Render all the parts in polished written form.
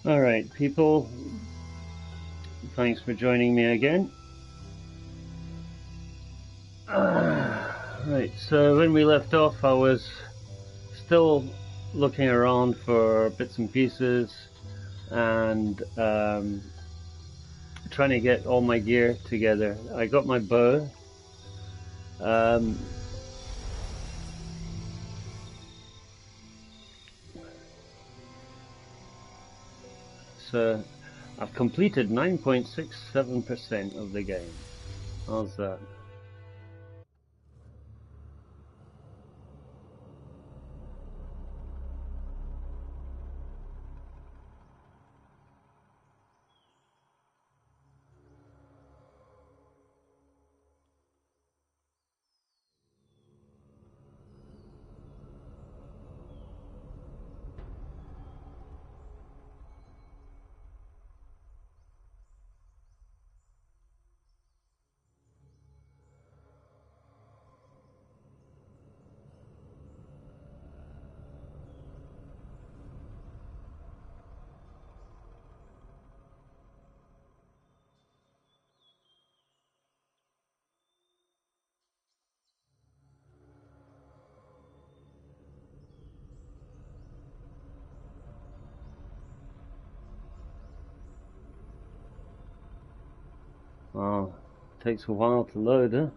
Alright, people, thanks for joining me again. Right, so when we left off, I was still looking around for bits and pieces and trying to get all my gear together. I got my bow. So I've completed 9.67% of the game. How's that? Oh, takes a while to load, huh?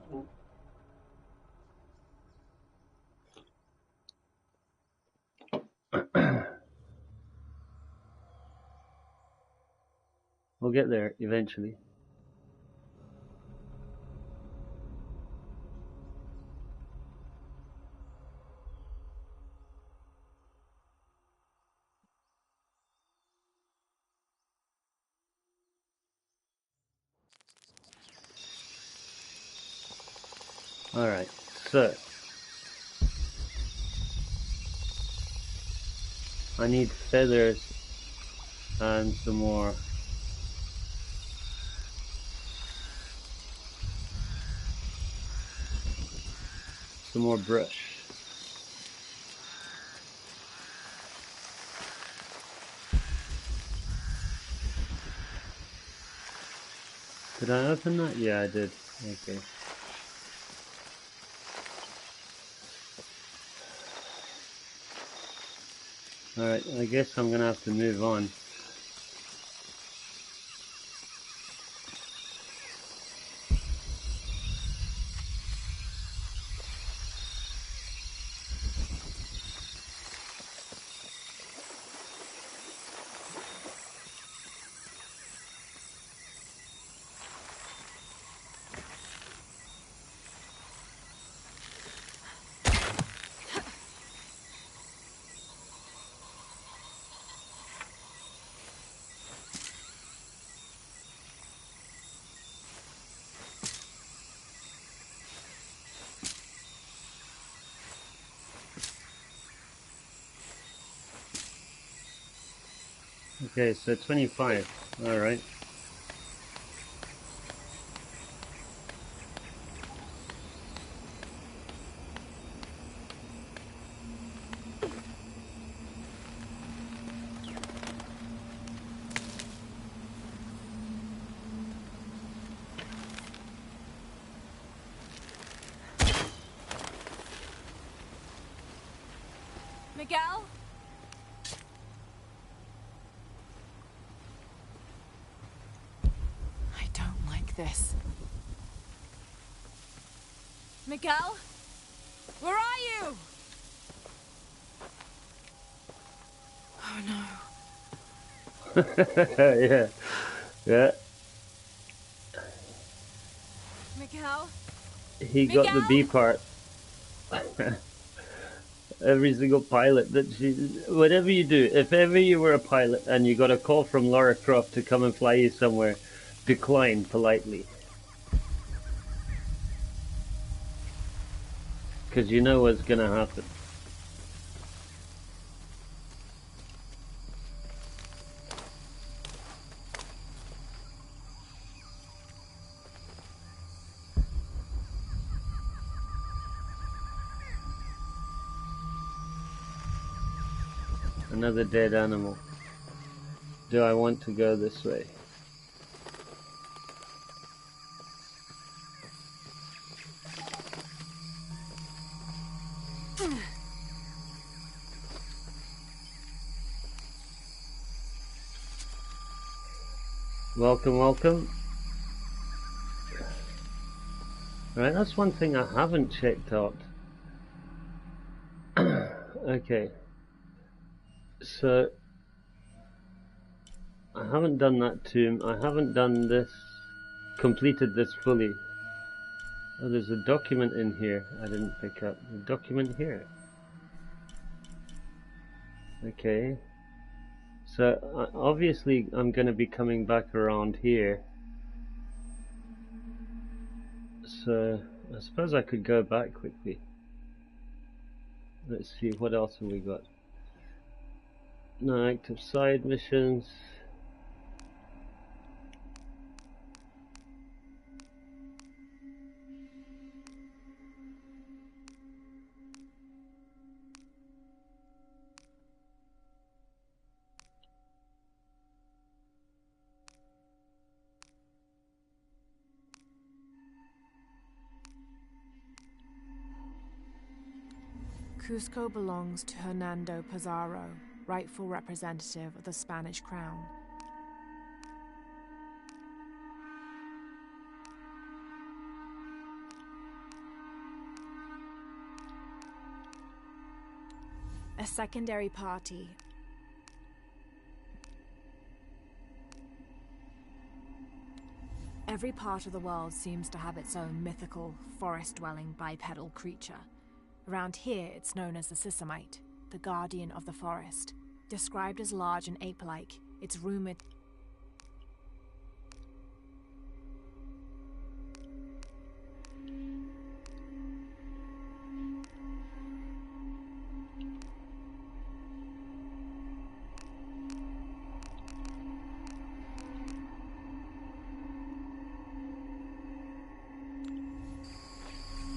We'll get there eventually. Alright, so I need feathers and some more brush. Did I open that? Yeah, I did. Okay. Alright, I guess I'm gonna have to move on. Okay, so 25. Alright. Miguel? I don't like this. Miguel? Where are you? Oh no. Yeah. Yeah. Miguel? He got the B part. Every single pilot that whatever you do, if ever you were a pilot and you got a call from Lara Croft to come and fly you somewhere, decline politely. Because you know what's going to happen. Another dead animal. Do I want to go this way? Welcome, welcome. Right, that's one thing I haven't checked out. Okay. So, I haven't done that tomb. I haven't done this, completed this fully. Oh, there's a document in here I didn't pick up. A document here. Okay. So, obviously I'm going to be coming back around here. So, I suppose I could go back quickly. Let's see, what else have we got? No active side missions. Cusco belongs to Hernando Pizarro, rightful representative of the Spanish crown. A secondary party. Every part of the world seems to have its own mythical, forest-dwelling bipedal creature. Around here, it's known as the Sisamite, the guardian of the forest. Described as large and ape-like, it's rumored...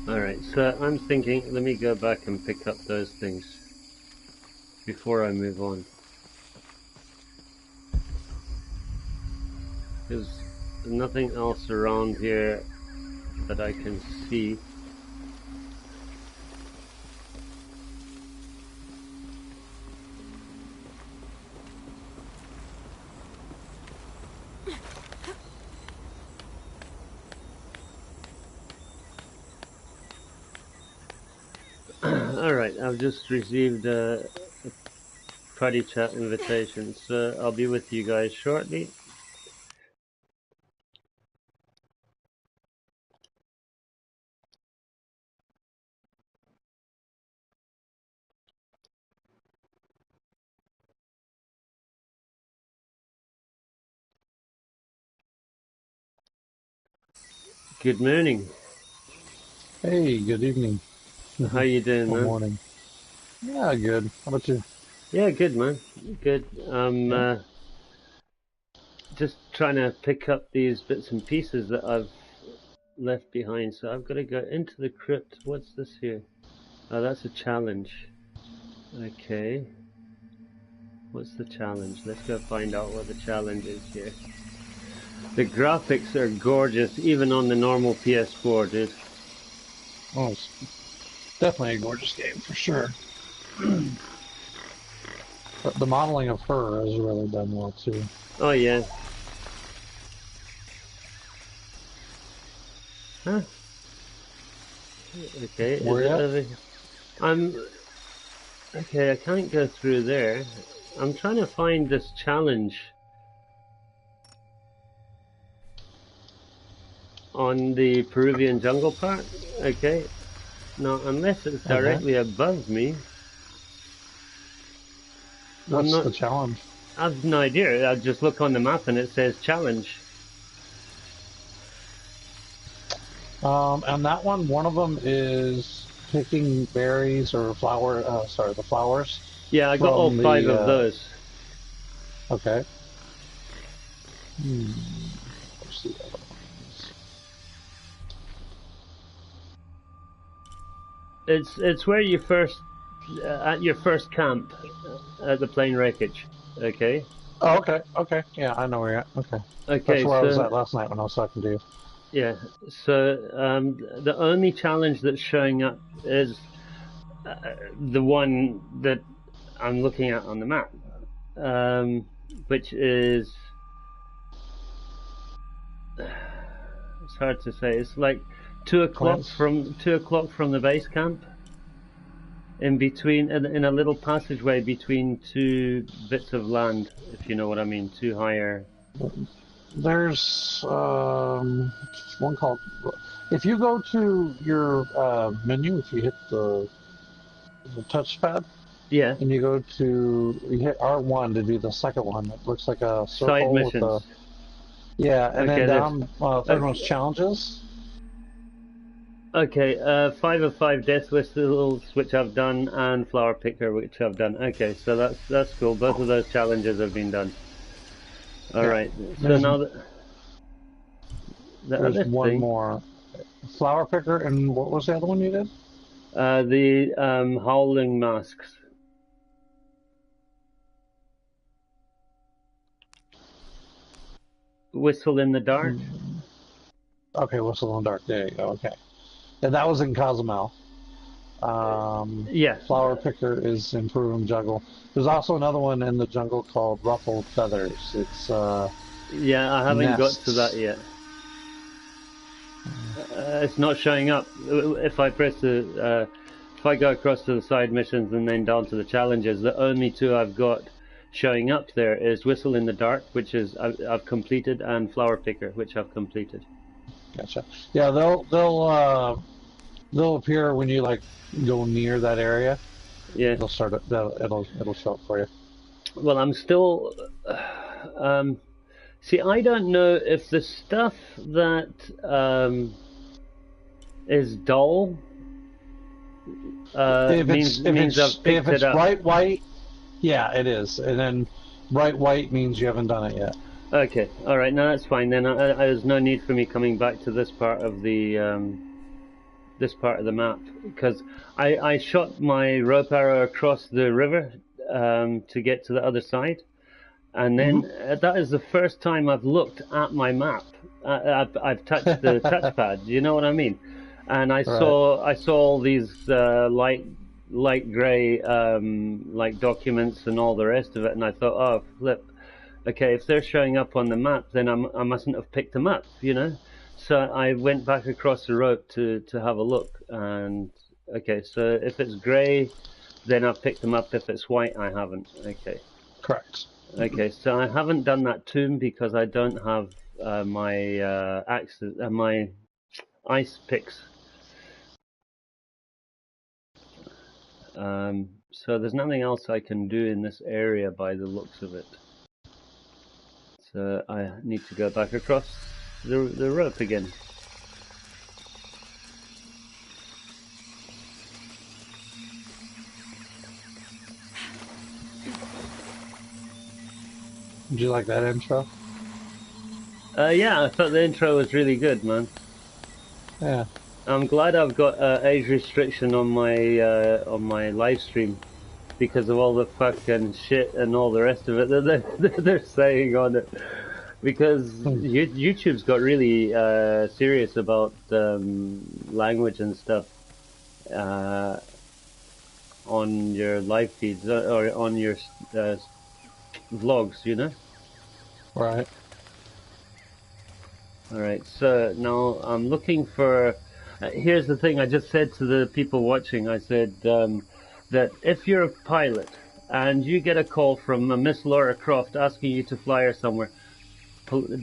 Alright, so I'm thinking, let me go back and pick up those things before I move on. There's nothing else around here that I can see. Alright, I've just received a party chat invitation, so I'll be with you guys shortly. Good morning. Hey, good evening. How you doing, Good man? morning. Yeah, good. How about you? Yeah, good, man. Good. Just trying to pick up these bits and pieces that I've left behind. So I've got to go into the crypt. What's this here? Oh, that's a challenge. Okay. What's the challenge? Let's go find out what the challenge is here. The graphics are gorgeous, even on the normal PS4, dude. Oh, it's definitely a gorgeous game for sure. The modeling of her has really done well too. Oh yeah. Huh? Okay, is Where it at? over here? Okay, I can't go through there. I'm trying to find this challenge on the Peruvian jungle part. Okay. Now, unless it's Okay. directly above me, I'm What's not. the challenge? I've no idea. I just look on the map and it says challenge. And that one of them is picking berries or the flowers Yeah, I got all from 5 the, of those. okay. What's the other ones? It's where you first at your first camp at the plane wreckage. Okay. Oh, okay. Yeah, I know where you're at. Okay. That's Okay. where I was So at last night when I was talking to you. yeah. So the only challenge that's showing up is the one that I'm looking at on the map, which is it's hard to say. It's like 2 o'clock Plants? from 2 o'clock from the base camp. In between, in a little passageway between 2 bits of land, if you know what I mean, 2 higher. There's one called. If you go to your menu, if you hit the touchpad, Yeah, and you hit R1 to do the second one. It looks like a side circle with missions. a, yeah, and Okay, then there's down third one's challenges. okay. 5 of 5 death whistles, which I've done, and flower picker, which I've done. Okay, so that's cool. Both of those challenges have been done. All Yeah. right. So There's now the there's other one thing, more. Flower picker, and what was the other one you did? the howling masks. Whistle in the dark. Okay, Whistle in the Dark. There you go. Okay. And that was in Cozumel. Yeah, Flower picker is in Peruvian jungle. There's also another one in the jungle called Ruffled Feathers. It's yeah. I haven't got to that nests. yet. It's not showing up. If I press if I go across to the side missions and then down to the challenges, the only 2 I've got showing up there is Whistle in the Dark, which is I've completed, and Flower Picker, which I've completed. Gotcha. Yeah, they'll appear when you like go near that area. Yeah. They'll start it. It'll show up for you. Well, I'm still. See, I don't know if the stuff that is dull means I've picked If it it's up. bright white, yeah, it is. And then bright white means you haven't done it yet. Okay, all right, no, that's fine. Then there's no need for me coming back to this part of the map, because I shot my rope arrow across the river to get to the other side, and then that is the first time I've looked at my map. I've touched the touchpad. You know what I mean? And I saw all these light grey like documents and all the rest of it, and I thought, oh flip. Okay, if they're showing up on the map, then I mustn't have picked them up, you know? So I went back across the road to have a look, and okay, so if it's grey, then I've picked them up. If it's white, I haven't. Okay. Correct. Okay, so I haven't done that tomb because I don't have my axes, my ice picks. So there's nothing else I can do in this area by the looks of it. So I need to go back across the rope again. Did you like that intro? Yeah, I thought the intro was really good, man. Yeah. I'm glad I've got age restriction on my live stream because of all the fucking shit and all the rest of it that they're saying on it. Because YouTube's got really serious about language and stuff. on your live feeds or on your vlogs, you know. Right. All right, so now I'm looking for. Here's the thing. I just said to the people watching. I said that if you're a pilot and you get a call from a Miss Laura Croft asking you to fly her somewhere,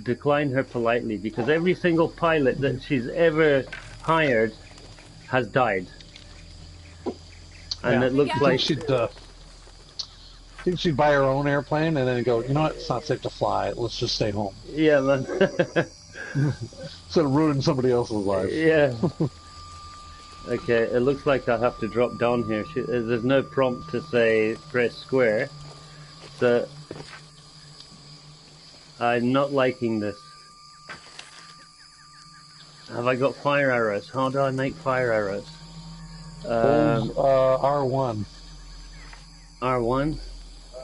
decline her politely, because every single pilot that she's ever hired has died, and Yeah. it looks I like think she'd buy her own airplane and then go, you know what, it's not safe to fly. Let's just stay home. yeah, man. Instead of ruining somebody else's life. Yeah. Okay, it looks like I have to drop down here. There's no prompt to say press square, so I'm not liking this. Have I got fire arrows? How do I make fire arrows? Hold R1. R1?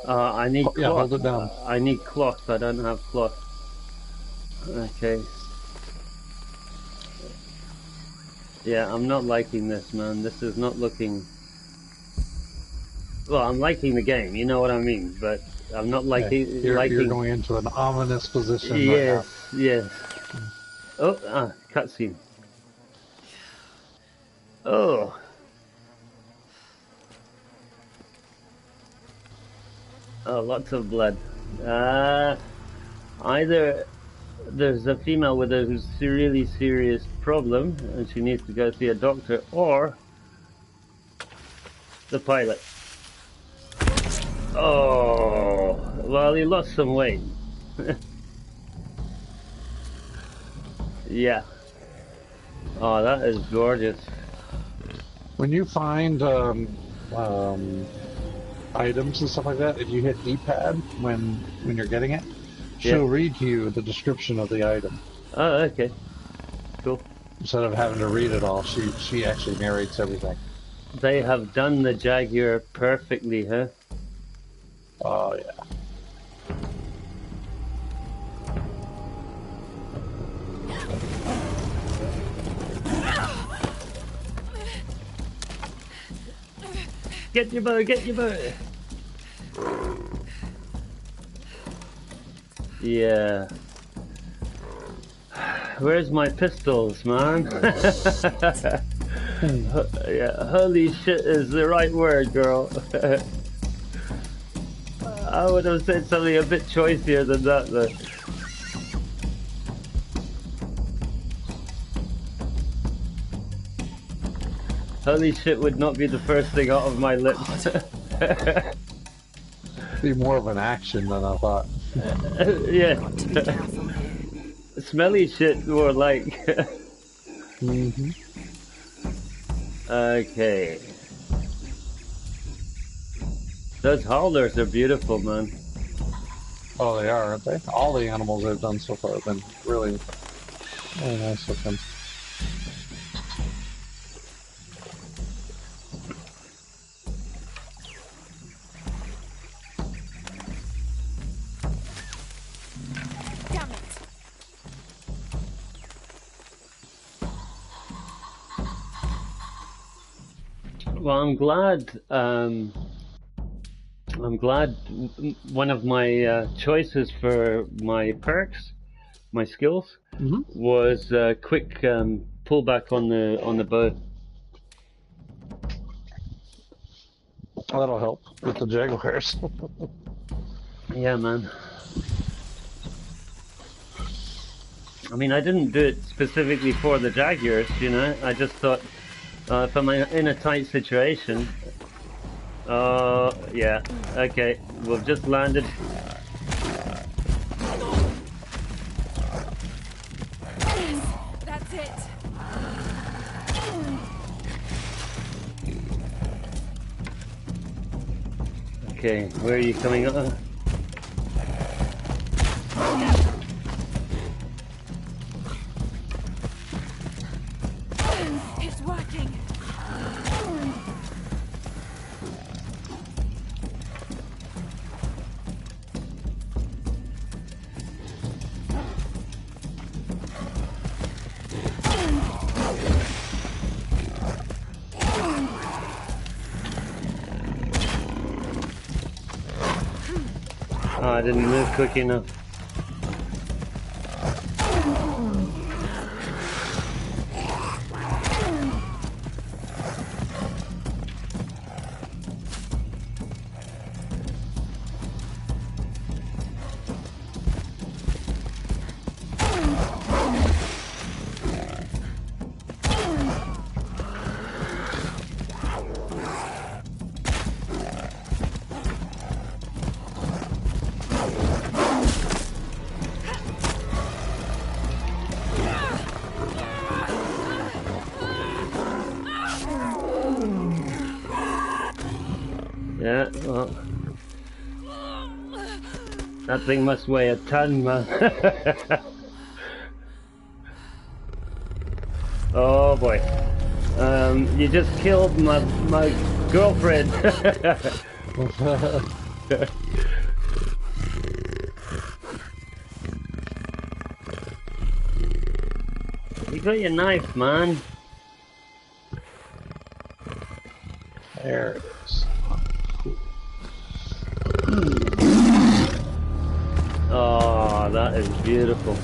I need cloth. Yeah, hold it down. I need cloth. I don't have cloth. Okay. Yeah, I'm not liking this, man. This is not looking... Well, I'm liking the game, you know what I mean, but I'm not liking... You're going into an ominous position yes, right now. Yes. Oh, cutscene. Oh. Oh, lots of blood. Either there's a female with a really serious problem and she needs to go see a doctor, or the pilot. Oh, well, he lost some weight. Yeah. Oh, that is gorgeous. When you find items and stuff like that, if you hit D-pad when you're getting it, she'll read to you the description of the item. Oh, okay. Cool. Instead of having to read it all, she actually narrates everything. They have done the Jaguar perfectly, huh? Oh, yeah. Get your bow, get your bow! Yeah. Where's my pistols, man? Yeah, holy shit is the right word, girl. I would have said something a bit choicier than that, though. Holy shit would not be the first thing out of my lips. Be more of an action than I thought. Yeah. Smelly shit, more like. Mm-hmm. Okay. Those howlers are beautiful, man. Oh, they are, aren't they? All the animals they've done so far have been really, really nice looking. Damn it. Well, I'm glad one of my choices for my perks, my skills, was quick pullback on the bow. That'll help with the Jaguars. Yeah, man. I mean, I didn't do it specifically for the Jaguars, you know. I just thought if I'm in a tight situation. Yeah. Okay, we've just landed. That's it. Okay, where are you coming up? It's working. I didn't move quick enough. Yeah, well, that thing must weigh a ton, man. Oh boy, you just killed my girlfriend. You got your knife, man. There it is. Oh, that is beautiful.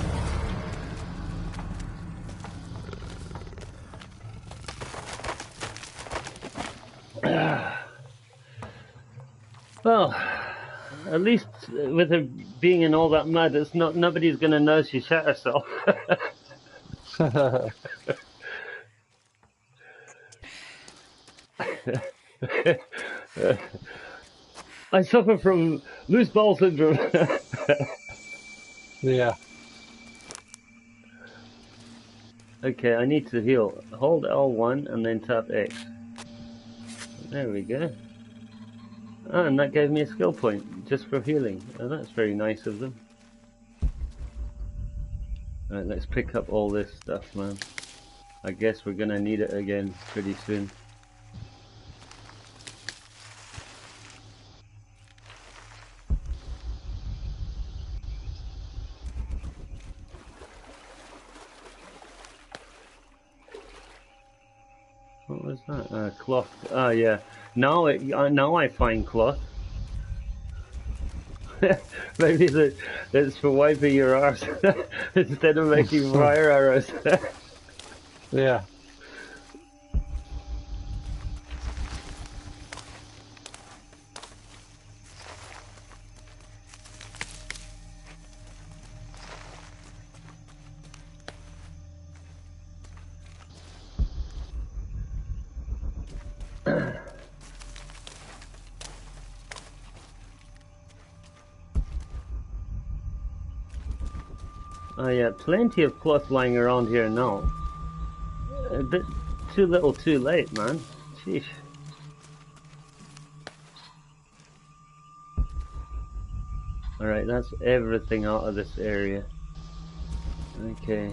Well, at least with her being in all that mud, it's not nobody's gonna know she shot herself. I suffer from loose bowel syndrome. Yeah. Okay, I need to heal. Hold L1 and then tap X. There we go. Oh, and that gave me a skill point just for healing. Oh, that's very nice of them. Alright, let's pick up all this stuff, man. I guess we're gonna need it again pretty soon. What was that? Cloth. Ah, yeah. Now I find cloth. Maybe it's for wiping your arse instead of making fire arrows. Yeah. Oh yeah, plenty of cloth lying around here now. A bit too little too late, man. Sheesh. Alright, that's everything out of this area. Okay.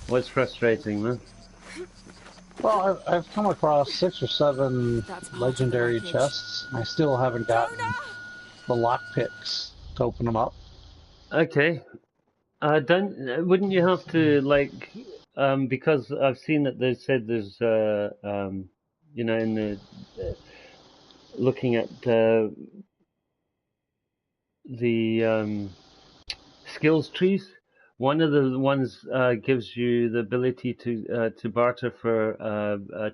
What's frustrating, man? Well, I've come across 6 or 7 legendary chests, and I still haven't gotten the lockpicks to open them up. Okay. Wouldn't you have to, like, because I've seen that they said there's, you know, in the, looking at the skills trees, one of the ones gives you the ability to barter for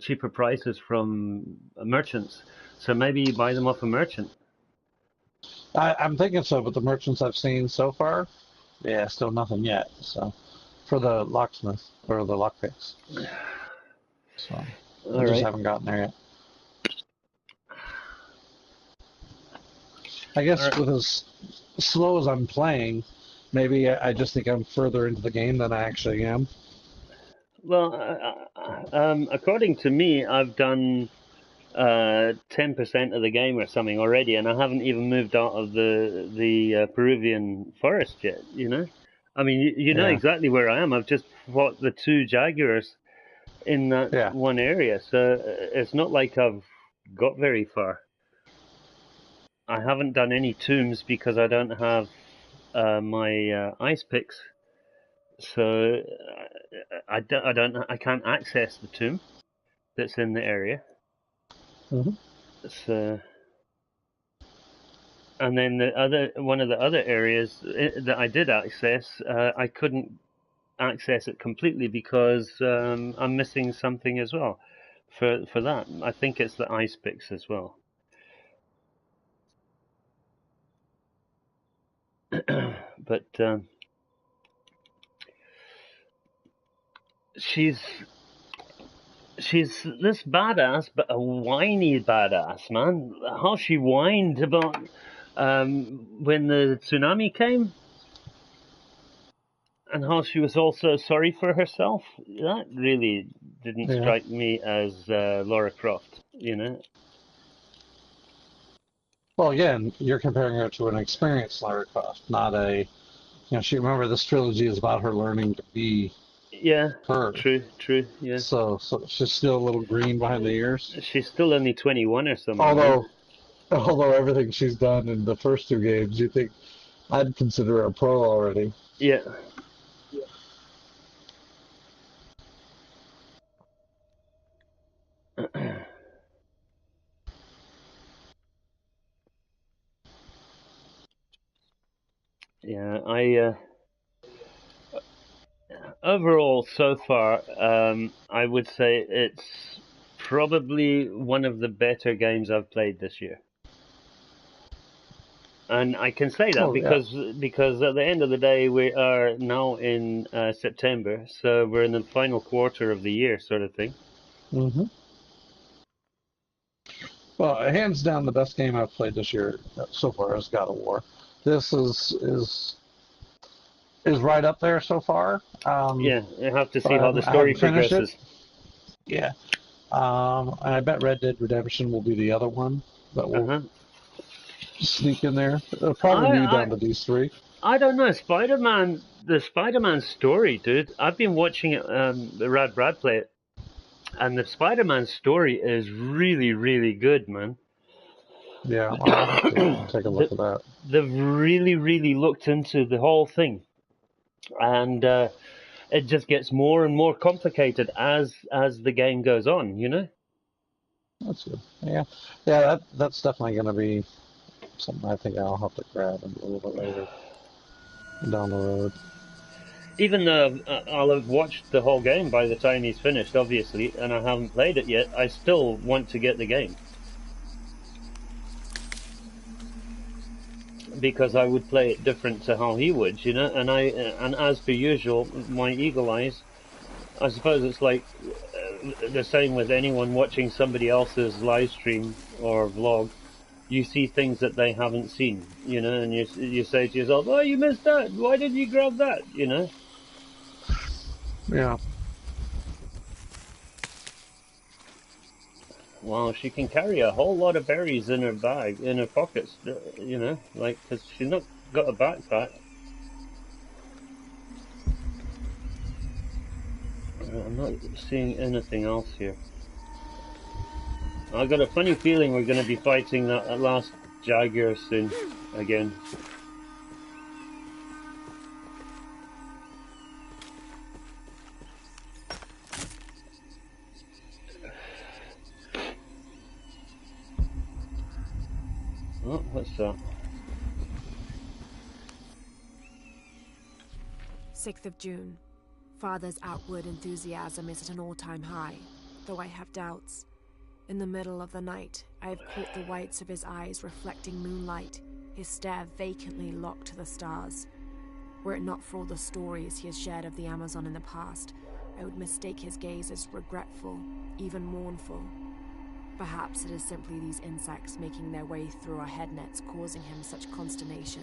cheaper prices from merchants. So maybe you buy them off a merchant. I'm thinking so, but the merchants I've seen so far, yeah, still nothing yet. So, for the locksmith or the lockpicks, so I just haven't gotten there yet. I guess with as slow as I'm playing, maybe I just think I'm further into the game than I actually am. Well, according to me, I've done 10% of the game or something already, and I haven't even moved out of the Peruvian forest yet. You know, I mean, you know exactly where I am. I've just fought the 2 jaguars in that one area, so it's not like I've got very far. I haven't done any tombs because I don't have my ice picks, so I can't access the tomb that's in the area. Mm-hmm. So, and then one of the other areas that I did access, I couldn't access it completely because I'm missing something as well for that. I think it's the ice picks as well. But she's this badass, but a whiny badass, man. How she whined about when the tsunami came, and how she was also sorry for herself. That really didn't strike me as Lara Croft, you know. Well, again, you're comparing her to an experienced Lara Croft, not a. She remember this trilogy is about her learning to be. Yeah, her. True, yeah. So she's still a little green behind the ears. She's still only 21 or something. Although everything she's done in the first two games, you think I'd consider her a pro already. Yeah. Yeah, overall, so far, I would say it's probably one of the better games I've played this year. And I can say that because at the end of the day, we are now in September, so we're in the final quarter of the year, sort of thing. Mm-hmm. Well, hands down, the best game I've played this year so far is God of War. This is right up there so far. Yeah, you have to see how the story progresses. Yeah. And I bet Red Dead Redemption will be the other one that will sneak in there. It'll probably be down to these three. I don't know. The Spider-Man story, dude. I've been watching it, Rad Brad play it, and the Spider-Man story is really, really good, man. Yeah, I'll have to take a look at that. They've really, really looked into the whole thing, and it just gets more and more complicated as the game goes on, you know? That's good. Yeah, that's definitely going to be something I think I'll have to grab a little bit later down the road. Even though I'll have watched the whole game by the time he's finished, obviously, and I haven't played it yet, I still want to get the game. Because I would play it different to how he would, you know, and as per usual, my eagle eyes, I suppose it's like the same with anyone watching somebody else's live stream or vlog. You see things that they haven't seen, you know, and you say to yourself, "Oh, you missed that. Why didn't you grab that?" You know. Yeah. Wow, she can carry a whole lot of berries in her bag, in her pockets, you know, like, because she's not got a backpack. I'm not seeing anything else here. I got a funny feeling we're going to be fighting that last Jaguar soon, again. Oh, what's that? 6th of June. Father's outward enthusiasm is at an all-time high, though I have doubts. In the middle of the night, I have caught the whites of his eyes reflecting moonlight, his stare vacantly locked to the stars. Were it not for all the stories he has shared of the Amazon in the past, I would mistake his gaze as regretful, even mournful. Perhaps it is simply these insects making their way through our head nets causing him such consternation.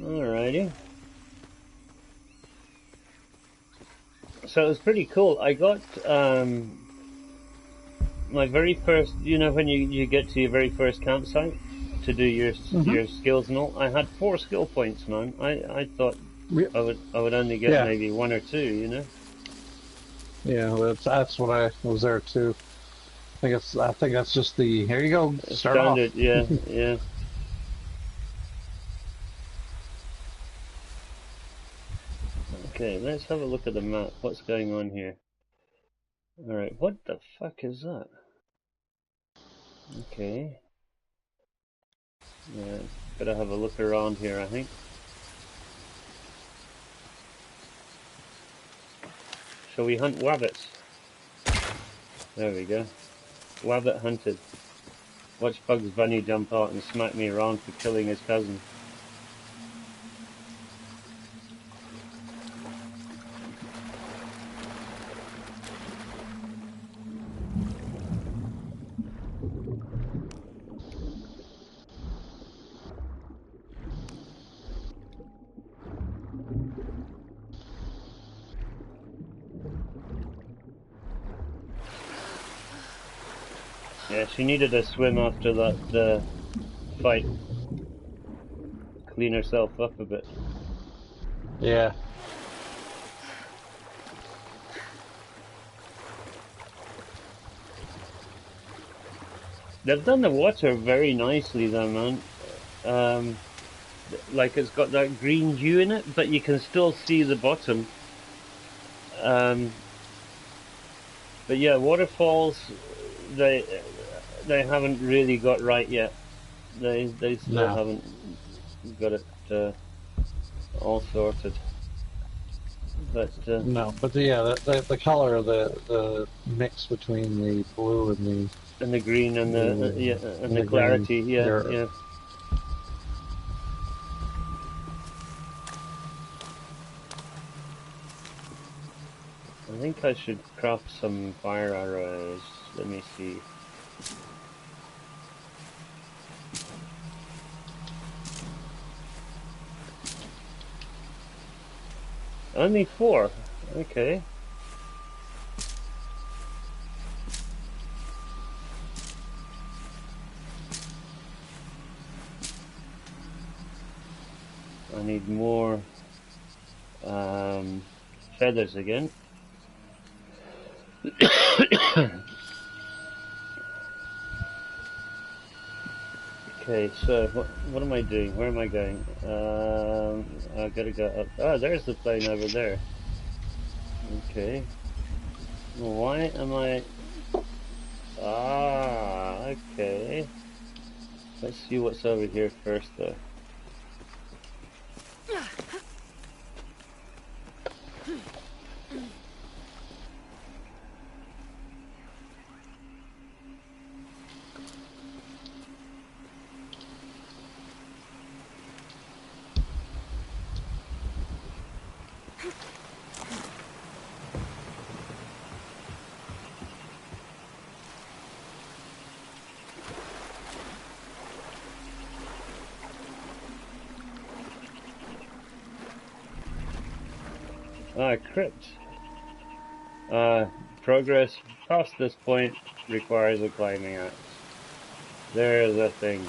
Alrighty. So it was pretty cool. I got my very first, you know, when you get to your very first campsite to do your skills and all. I had 4 skill points, man. I thought I would only get maybe 1 or 2, you know. Yeah, that's what I was there too. I think that's just the, here you go, start off. Standard, yeah, yeah. Okay, let's have a look at the map. What's going on here? Alright, what the fuck is that? Okay. Yeah, gotta have a look around here, I think. Shall we hunt wabbits? There we go. Wabbit hunted. Watch Bugs Bunny jump out and smack me around for killing his cousin. Yeah, she needed a swim after that fight. Clean herself up a bit. Yeah. They've done the water very nicely though, man. Like it's got that green hue in it, but you can still see the bottom. But yeah, waterfalls, they haven't really got right yet. They still haven't got it all sorted. But no, but the color of the mix between the blue and the green and the clarity, green, yeah. I think I should craft some fire arrows. Let me see. Only 4. Okay. I need more feathers again. Okay, so what am I doing? Where am I going? I gotta go up. Oh, there's the plane over there. Okay. Why am I... Ah, okay. Let's see what's over here first, though. Crypt. Progress past this point requires a climbing axe. There's a thing.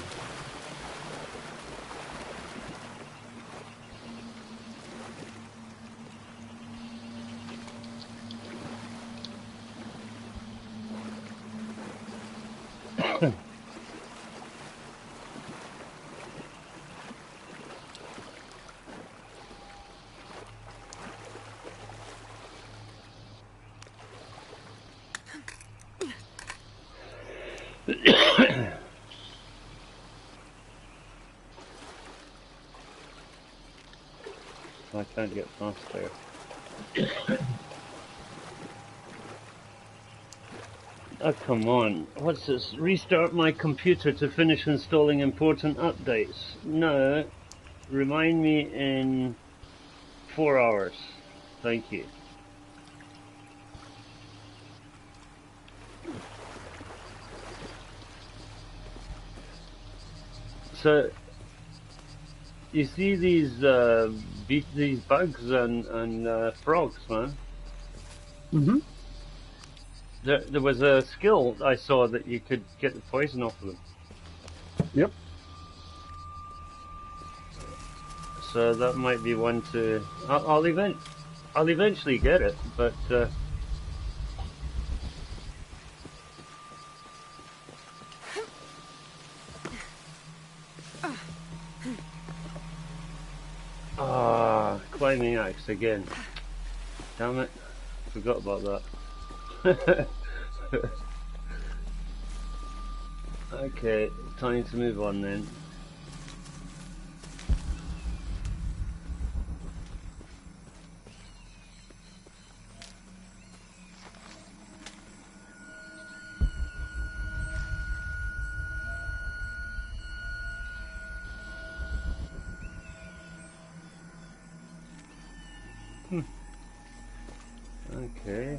I can't get past there. Oh, come on. What's this? Restart my computer to finish installing important updates. No. Remind me in 4 hours. Thank you. So, you see these bugs and frogs, man? Mm-hmm. There was a skill I saw that you could get the poison off of them. Yep. So that might be one to... I'll eventually get it, but... Ah, climbing axe again. Damn it. Forgot about that. Okay, time to move on then. Okay.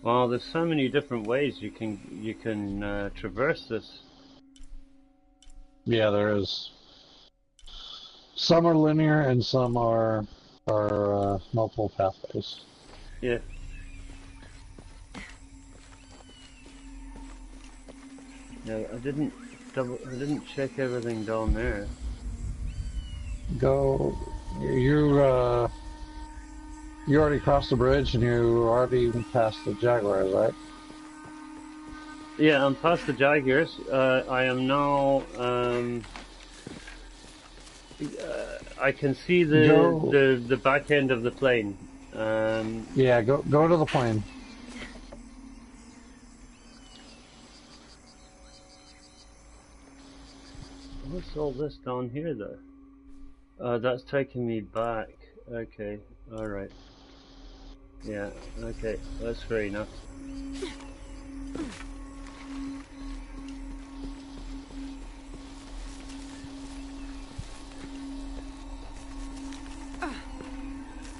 Well, there's so many different ways you can traverse this. Yeah, there is. Some are linear and some are multiple pathways. Yeah. No, I didn't check everything down there. Go. You already crossed the bridge and you already passed the Jaguars, right? Yeah, I'm past the Jaguars. I am now. I can see Go. the back end of the plane. Yeah, go to the plane. What's all this down here, though? That's taking me back. Okay, all right. Yeah. Okay, that's fair enough.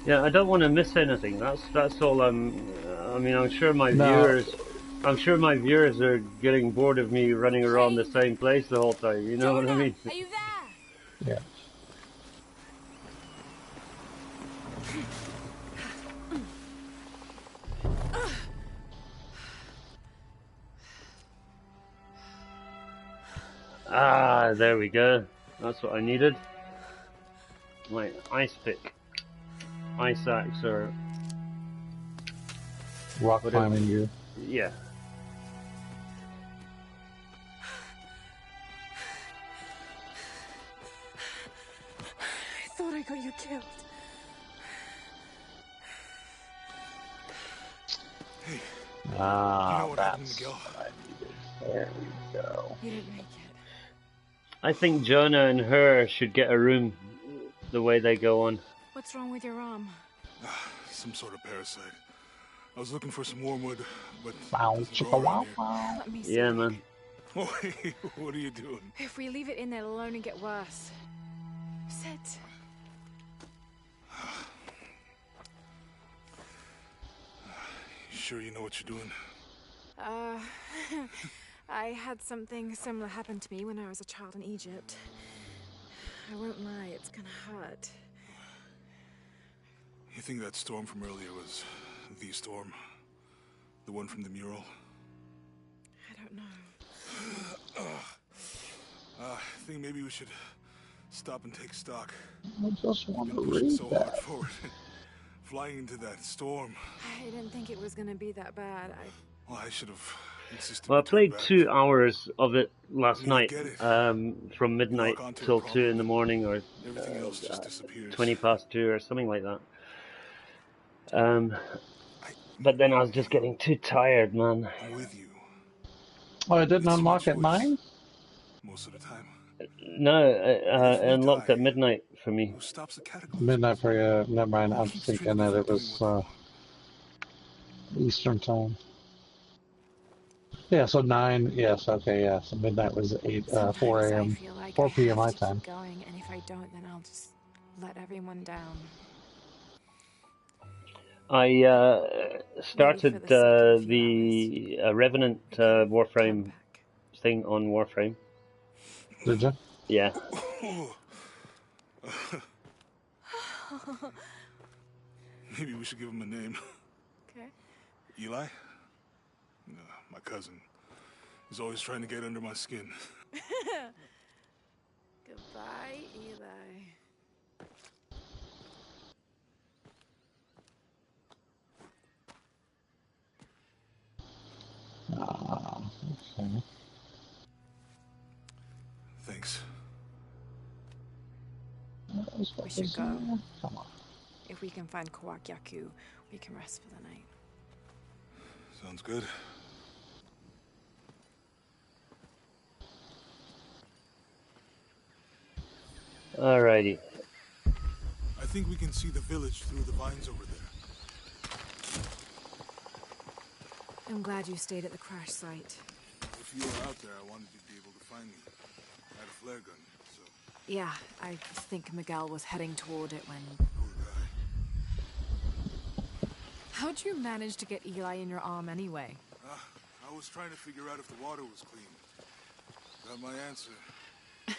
Yeah, I don't want to miss anything. That's all I'm. I mean, I'm sure my No. viewers. I'm sure my viewers are getting bored of me running around the Crane! same place the whole time. You know what I Jonah, mean? are you there? Yeah. Ah, there we go. That's what I needed. My ice pick, ice axe, or Rock whatever. climbing gear. Yeah. I thought I got you killed. Hey, Ah, you know what happened, that's Miguel? what I needed. There we go. You didn't make it. I think Jonah and her should get a room the way they go on. What's wrong with your arm? Some sort of parasite. I was looking for some wormwood, but Wow, it doesn't chicka grow wow around here. wow. Let me see. Yeah, man. Oh, hey, what are you doing? If we leave it in there, it'll only get worse. Sit. You sure you know what you're doing? I had something similar happen to me when I was a child in Egypt. I won't lie, it's gonna hurt. You think that storm from earlier was the storm? The one from the mural? I don't know. I think maybe we should stop and take stock. I just want Been to pushing read so hard that. forward. Flying into that storm. I didn't think it was gonna be that bad. Well, I should have insisted. Well, I we turn played back. 2 hours of it last You don't night, get it. from midnight lock onto a till problem. 2 in the morning, or Everything else just disappears. 20 past 2 or something like that. I- But then I was just getting too tired, man. I'm with you. Oh, it didn't It's my unlock at choice. 9? Most of the time. No, If we unlocked die, at midnight for me. who stops the cataclysm? Midnight for you. Never mind. Who I'm keeps thinking Trinity that from it doing was what they want? Eastern time. Yeah, so 9. Yes, okay, yeah. So midnight was 4 Sometimes I a.m. feel like 4 I p.m. have my to time. keep going, and if I don't, then I'll just let everyone down. I started the sake of a few the Revenant We can Warframe cut back. thing on Warframe. Did you? Yeah. Maybe we should give him a name. Okay. Eli? No, my cousin. He's always trying to get under my skin. Goodbye, Eli. Okay. Thanks. We should go. Come on. If we can find ToXXikcity's, we can rest for the night. Sounds good. Alrighty. I think we can see the village through the vines over there. I'm glad you stayed at the crash site. If you were out there, I wanted you to be able to find me. I had a flare gun, so... Yeah, I think Miguel was heading toward it when... Poor guy. How'd you manage to get Eli in your arm anyway? I was trying to figure out if the water was clean. Got my answer. Do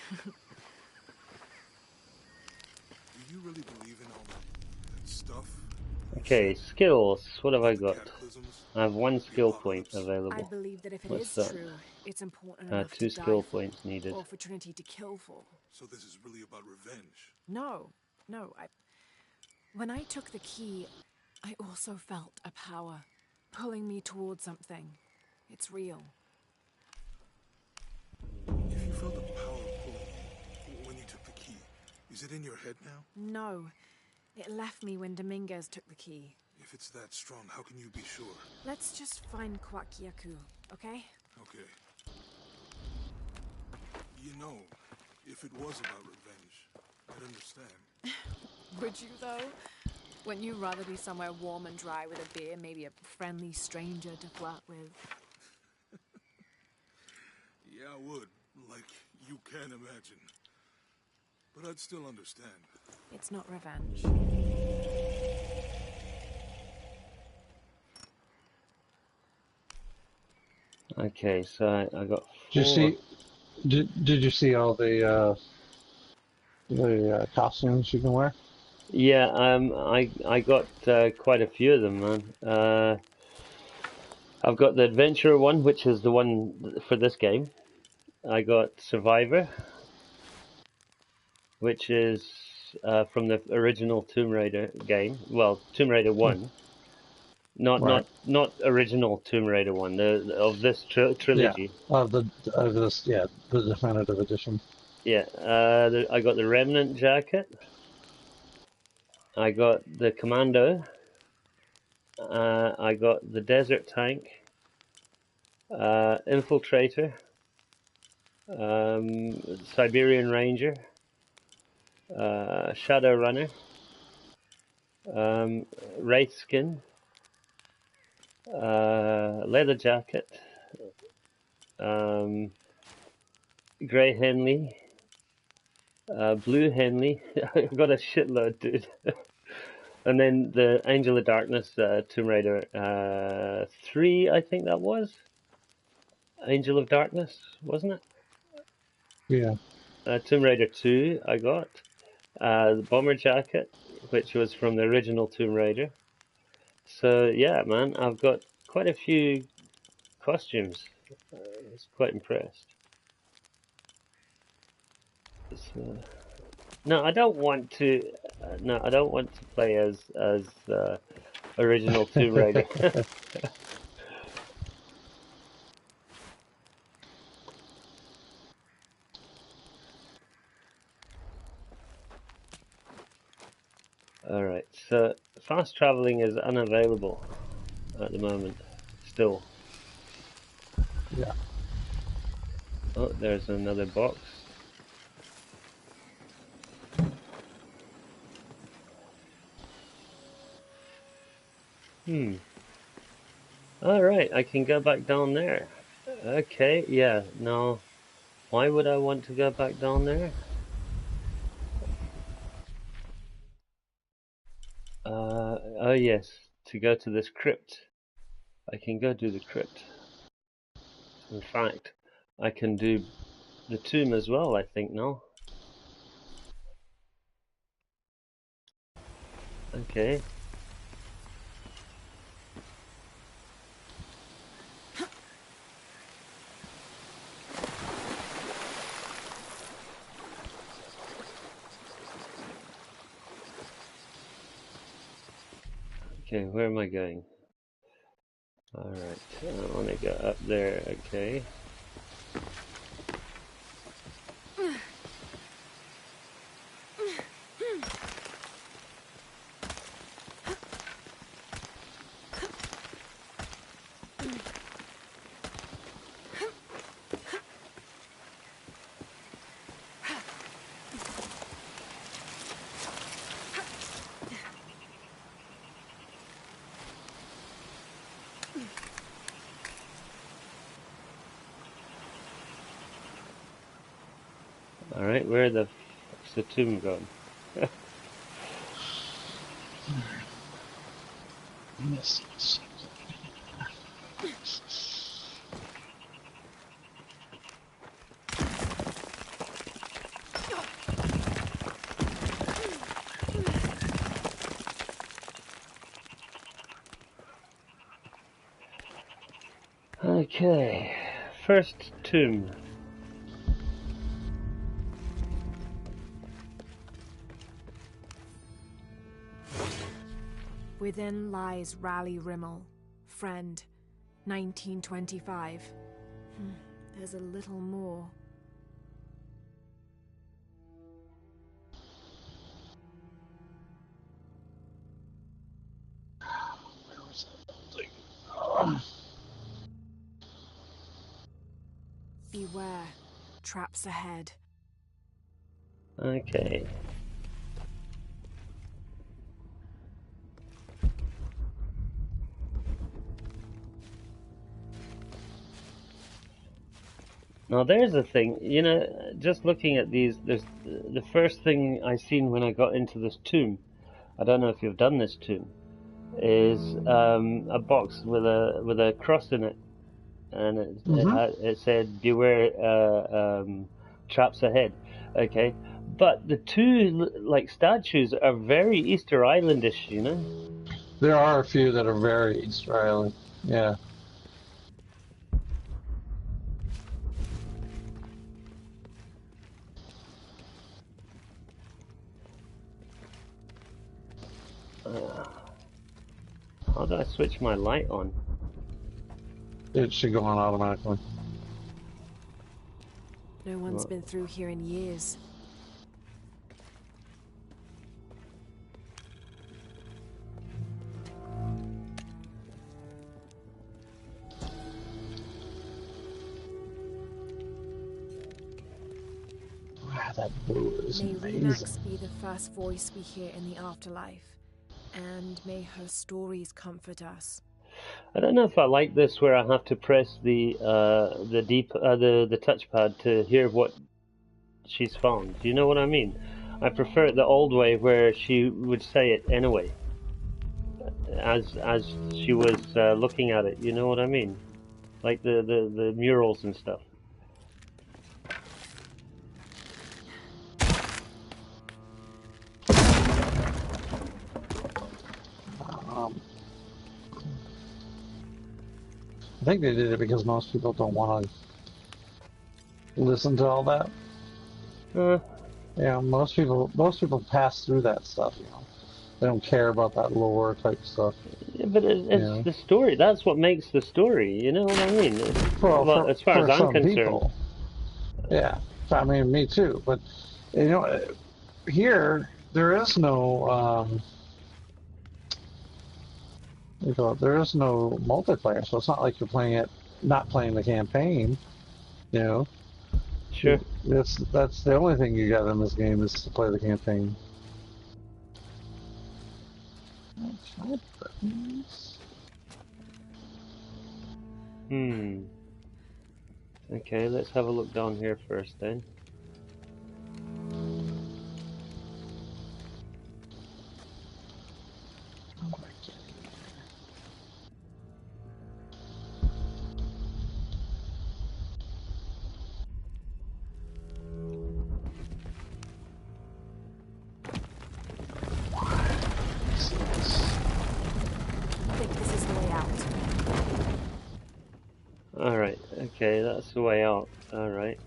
you really believe in all that stuff? Okay, skills. What have I got? Cataclysms? I have 1 skill point available. I believe that if it What's is that? true, it's important enough 2 to die skill for, points needed. or for Trinity to kill for. So this is really about revenge. No. When I took the key, I also felt a power pulling me towards something. It's real. If you felt a power pulling you when you took the key, is it in your head now? No. It left me when Dominguez took the key. If it's that strong, how can you be sure? Let's just find ToXXikcity's, okay? Okay. You know, if it was about revenge, I'd understand. Would you, though? Wouldn't you rather be somewhere warm and dry with a beer, maybe a friendly stranger to flirt with? Yeah, I would. Like, you can't imagine. But I'd still understand. It's not revenge. Okay, so I got 4. Did you see? Did you see all the costumes you can wear? Yeah, I got quite a few of them, man. I've got the adventurer one, which is the one for this game. I got Survivor, which is from the original Tomb Raider game. Well, Tomb Raider 1. Not original Tomb Raider 1, of this trilogy. Yeah, the definitive edition. Yeah, I got the Remnant jacket. I got the Commando. I got the Desert Tank. Infiltrator. Siberian Ranger. Shadow Runner. Wraith Skin. Leather Jacket. Grey Henley. Blue Henley. I got a shitload, dude. And then the Angel of Darkness, Tomb Raider 3, I think that was. Angel of Darkness, wasn't it? Yeah. Tomb Raider 2, I got. The Bomber Jacket, which was from the original Tomb Raider. So, yeah, man, I've got quite a few costumes. I was quite impressed. So, no, I don't want to. No, I don't want to play as original Tomb Raider. All right, so fast traveling is unavailable at the moment. Still. Yeah. Oh, there's another box. Alright, I can go back down there. Okay, yeah, no. Why would I want to go back down there? Oh yes, to go to this crypt. I can go do the crypt. In fact, I can do the tomb as well, I think, no? Okay. Okay, where am I going? Alright, I want to go up there, okay. Alright, where the fuck's the tomb gone? Miss something. Okay, first tomb. Within lies Raleigh Rimmel, friend, 1925. There's a little more. Where was that building? Beware, traps ahead. Okay. Now there's the thing, you know, just looking at these, there's the first thing I seen when I got into this tomb, I don't know if you've done this tomb, is a box with a cross in it, and it said beware traps ahead. Okay, but the two like statues are very Easter Islandish, you know. There are a few that are very Easter Island. Yeah. How do I switch my light on? It should go on automatically. No one's been through here in years. Wow, that blue is May amazing. Remax be the first voice we hear in the afterlife, and may her stories comfort us. I don't know if I like this where I have to press the touchpad to hear what she's found. Do you know what I mean? I prefer it the old way where she would say it anyway, as she was looking at it. You know what I mean? Like the murals and stuff. I think they did it because most people don't want to listen to all that. Yeah, most people pass through that stuff. You know, they don't care about that lore type stuff. Yeah, but it's the story. That's what makes the story. You know what I mean? Well, as far as I'm some concerned. people. Yeah, I mean, me too. But you know, here there is no there is no multiplayer, so it's not like you're playing it, not playing the campaign. You know. Sure. That's the only thing you got in this game is to play the campaign. Okay, let's have a look down here first then. Alright, okay, that's the way out. Alright.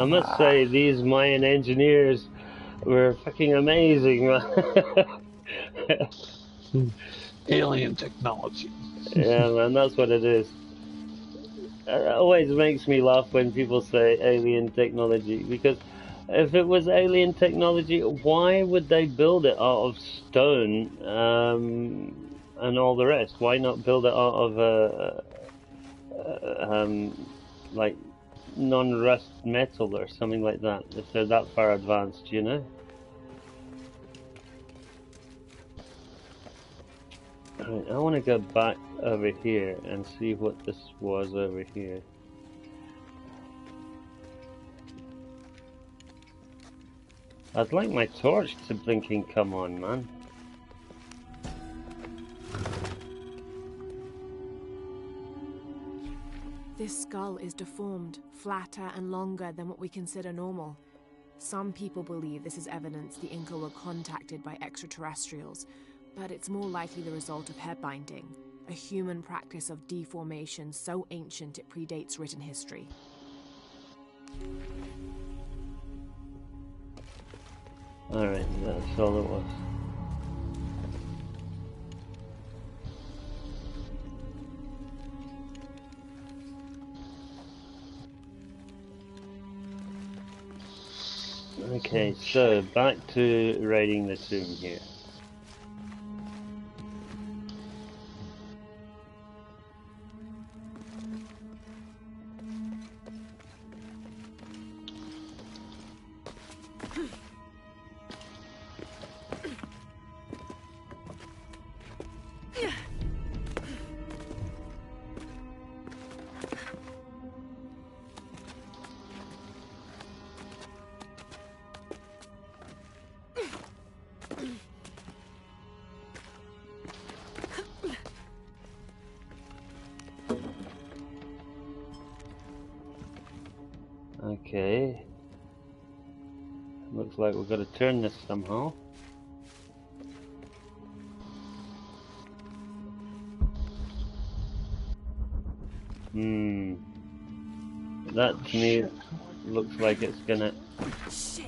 must say these Mayan engineers were fucking amazing. Alien technology. Yeah, man, that's what it is. It always makes me laugh when people say alien technology, because if it was alien technology, why would they build it out of stone and all the rest? Why not build it out of like non-rust metal or something like that, if they're that far advanced, you know? Right, I want to go back over here and see what this was over here. I'd like my torch to blinking come on, man. This skull is deformed, flatter and longer than what we consider normal. Some people believe this is evidence the Inca were contacted by extraterrestrials, but it's more likely the result of head binding, a human practice of deformation so ancient it predates written history. Alright, that's all it was. Okay, so back to raiding the tomb here. Okay. Looks like we've got to turn this somehow. That to me looks like it's gonna... Shit!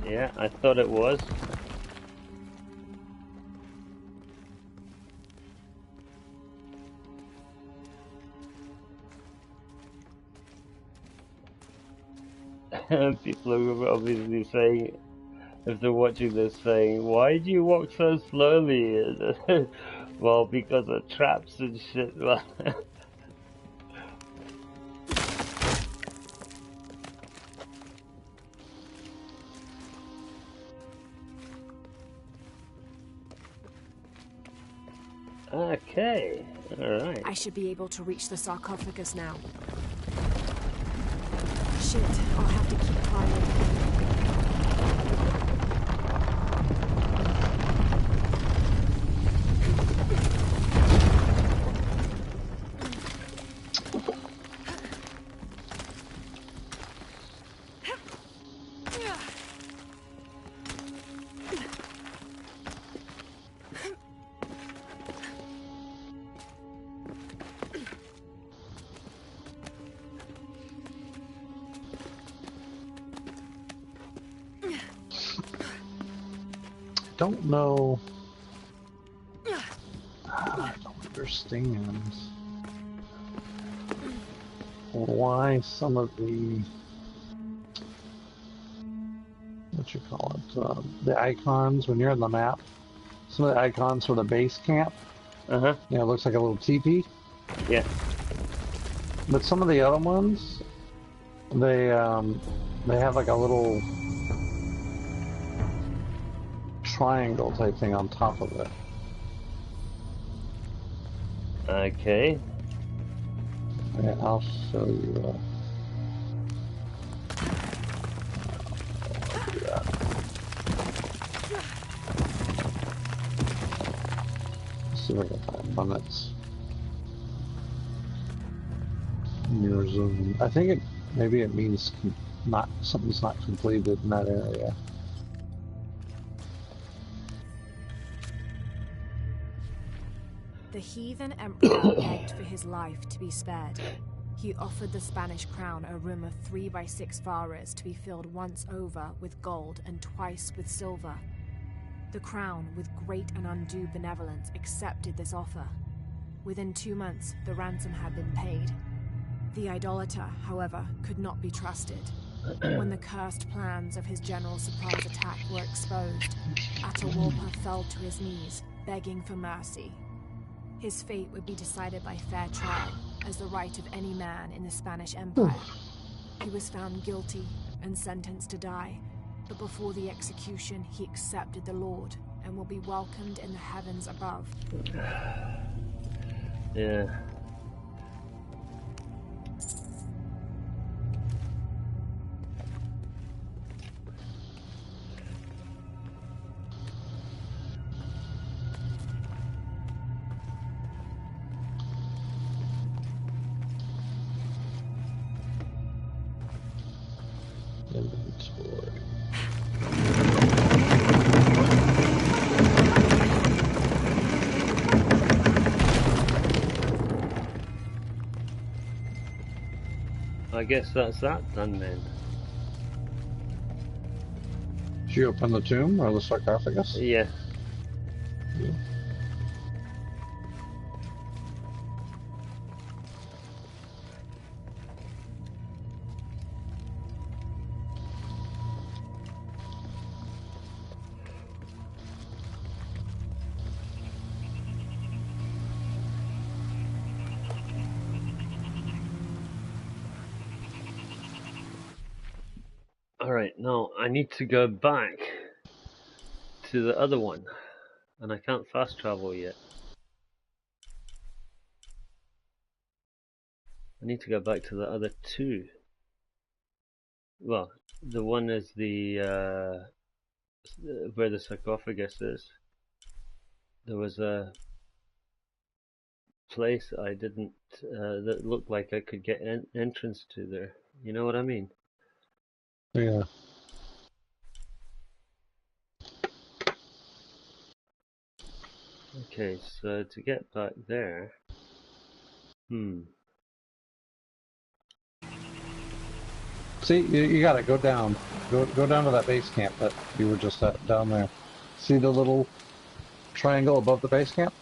Yeah, I thought it was. People are obviously saying, if they're watching this, saying, why do you walk so slowly? Well, because of traps and shit. Okay, alright. I should be able to reach the sarcophagus now. Shit, I'll have to keep climbing. Don't know. I don't understand why some of the, what you call it, the icons when you're in the map, some of the icons for the base camp, Uh-huh. you know, it looks like a little teepee. Yeah. But some of the other ones, they have like a little triangle type thing on top of it. Okay. Yeah, I'll show you. I'll do that. Let's see if I can find one that's near zoom. I think maybe it means not something's not completed in that area. The heathen emperor begged for his life to be spared. He offered the Spanish crown a room of 3 by 6 varas to be filled once over with gold and twice with silver. The crown, with great and undue benevolence, accepted this offer. Within 2 months, the ransom had been paid. The idolater, however, could not be trusted. When the cursed plans of his general surprise attack were exposed, Atahualpa fell to his knees, begging for mercy. His fate would be decided by fair trial, as the right of any man in the Spanish Empire. He was found guilty and sentenced to die, but before the execution he accepted the Lord and will be welcomed in the heavens above. Yeah. Inventory. I guess that's that done then. Did you open the tomb or the sarcophagus? Yeah. Yeah. Alright, now I need to go back to the other one. And I can't fast travel yet. I need to go back to the other two. Well, the one is the where the sarcophagus is. There was a place I didn't that looked like I could get entrance to there. You know what I mean? Yeah. Okay, so to get back there, See, you got it. Go down. Go down to that base camp that you were just at down there. See the little triangle above the base camp?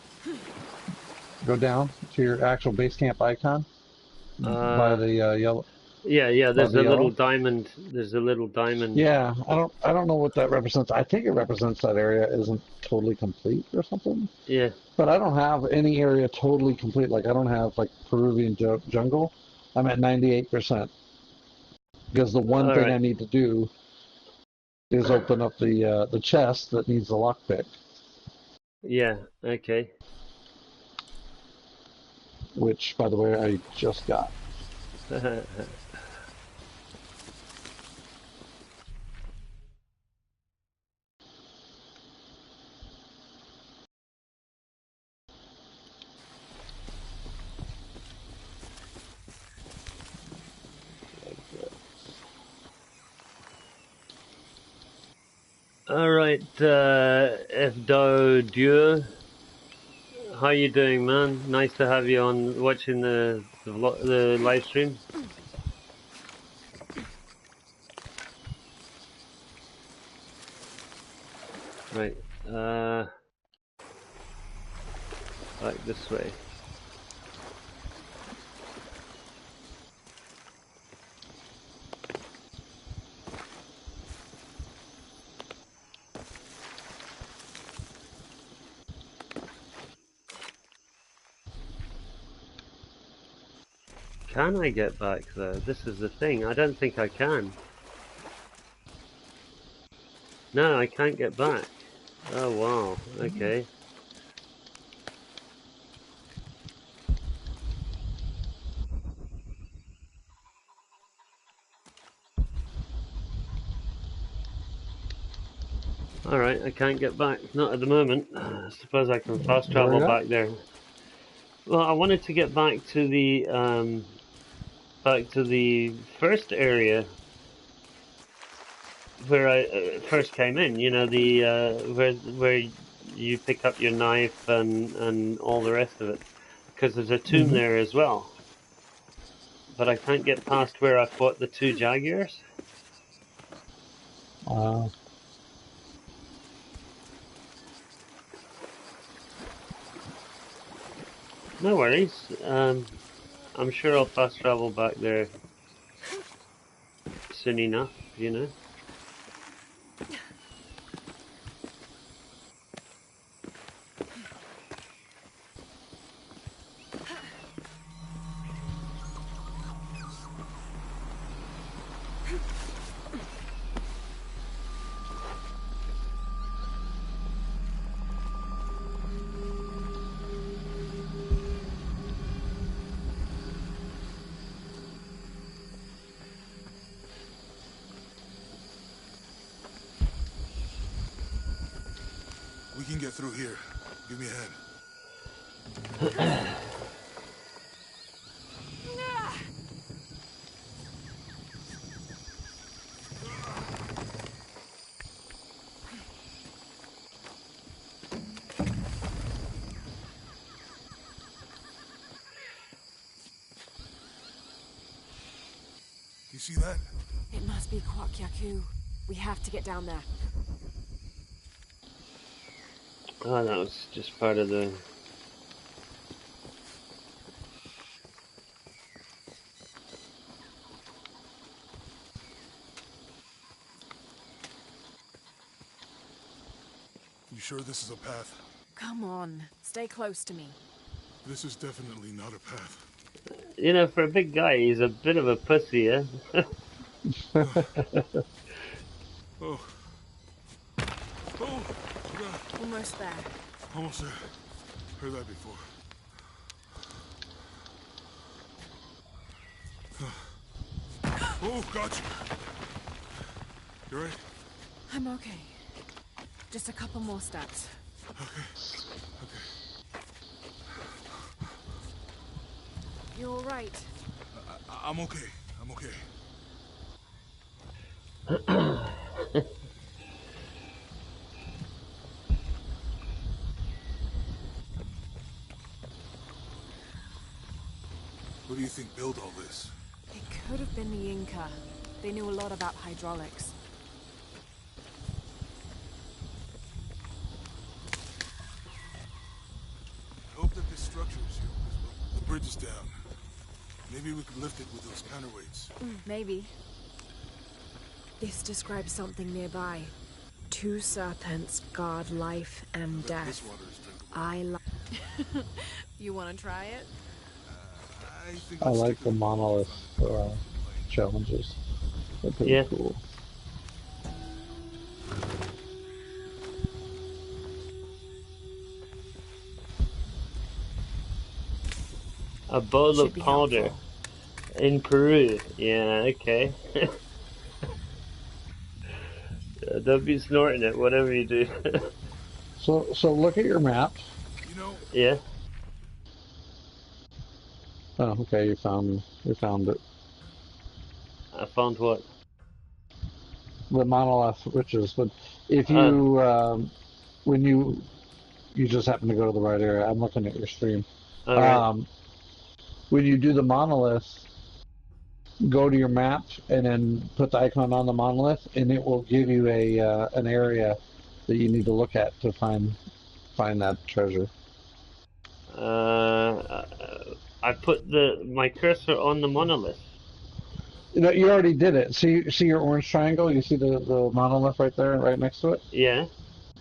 Go down to your actual base camp icon by the yellow. Yeah. There's a yellow? little diamond. There's a little diamond. Yeah, I don't know what that represents. I think it represents that area isn't totally complete or something. Yeah. But I don't have any area totally complete. Like I don't have like Peruvian jungle. I'm at 98%. Because the one thing I need to do is open up the chest that needs the lockpick. Yeah. Okay. Which, by the way, I just got. Alright, Fdo Dieu. How you doing, man? Nice to have you on watching the live stream. Right, back this way. Can I get back though? This is the thing. I don't think I can. No, I can't get back. Oh wow. Okay. Alright, I can't get back. Not at the moment. I suppose I can fast travel back there. Well, I wanted to get back to the first area where I first came in. You know, the where you pick up your knife and all the rest of it, because there's a tomb there as well. but I can't get past where I fought the 2 jaguars. Uh, No worries. I'm sure I'll fast travel back there soon enough, you know. We can get through here. Give me a hand. You see that? It must be ToXXikcity's. We have to get down there. Oh, that was just part of the... You sure this is a path? Come on, stay close to me. This is definitely not a path. You know, for a big guy, he's a bit of a pussy, eh? Oh. Oh! God. Almost there. Almost there. Heard that before. Oh, gotcha. You alright? I'm okay. Just a couple more steps. Okay. Okay. You're all right. I'm okay. I'm okay. Who do you think built all this? It could have been the Inca. They knew a lot about hydraulics. I hope that this structure is here, because the bridge is down. Maybe we could lift it with those counterweights. Maybe. This describes something nearby. 2 serpents guard life and But this death. water is drinkable. You want to try it? I think I I'll like stick the with monolith challenges. They're pretty Yeah. cool. A bowl Should of be powder helpful. in Peru. Yeah, okay. Don't be snorting it, whatever you do. So look at your map. You know, Yeah. Oh, okay, you found it. I found what? The monolith riches. But if Uh, you when you just happen to go to the right area, I'm looking at your stream. alright. When you do the monolith, go to your map and then put the icon on the monolith, and it will give you a an area that you need to look at to find that treasure. I put my cursor on the monolith. You know, you already did it. See your orange triangle. You see the monolith right there, right next to it. Yeah.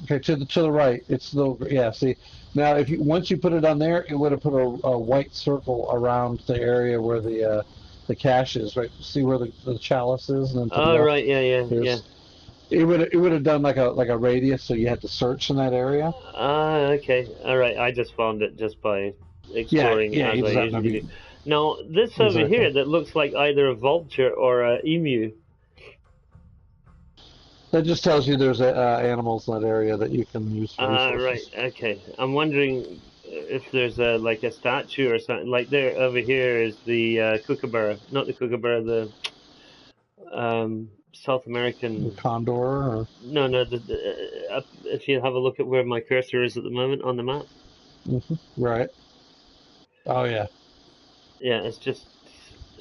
Okay, to the right. It's the yeah. See, now if you once you put it on there, it would have put a white circle around the area where the cache is. Right. See where the chalice is, and then to the Oh, left, right. Yeah, yeah, yeah. there's. It would have done like a radius, so you had to search in that area. Ah, okay. Alright, I just found it just by Yeah, exploring yeah. as You I just happen to usually do. be Now, this over exactly. here that looks like either a vulture or a emu. That just tells you there's animals in that area that you can use for Ah, right. resources. Okay. I'm wondering if there's like a statue or something. Like there, over here is the kookaburra. Not the kookaburra, the South The American. condor, or No, no. If you have a look at where my cursor is at the moment on the map. right. Oh yeah. Yeah, it's just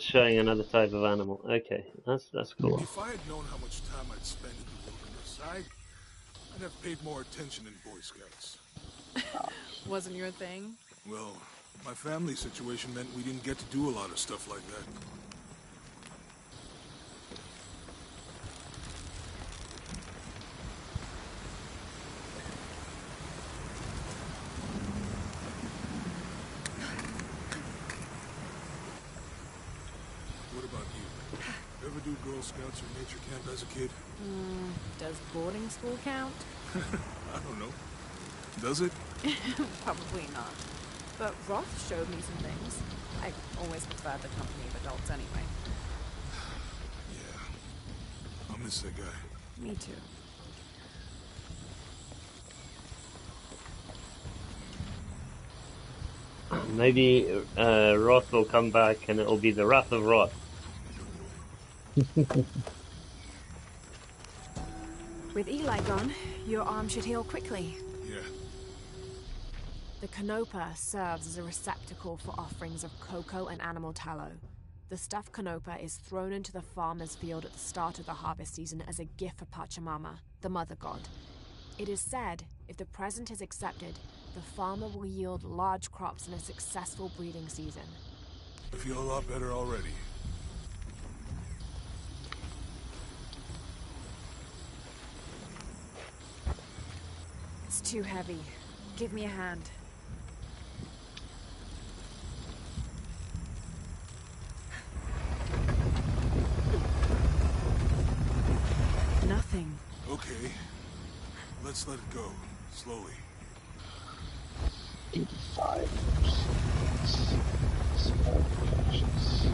showing another type of animal. Okay, that's cool. If I had known how much time I'd spend in the wilderness, I'd have paid more attention in Boy Scouts. Wasn't your thing? Well, my family situation meant we didn't get to do a lot of stuff like that. What about you? Ever do Girl Scouts or nature camp as a kid? Does boarding school count? I don't know. Does it? Probably not. But Roth showed me some things. I always preferred the company of adults anyway. Yeah. I'll miss that guy. Me too. Maybe Roth will come back and it'll be the Wrath of Roth. With Eli gone, your arm should heal quickly. Yeah. The canopa serves as a receptacle for offerings of cocoa and animal tallow. The stuffed canopa is thrown into the farmer's field at the start of the harvest season as a gift for Pachamama, the mother god. It is said, if the present is accepted, the farmer will yield large crops in a successful breeding season. I feel a lot better already. It's too heavy. Give me a hand. Nothing. Okay. Let's let it go. Slowly. 85%. Small fractions.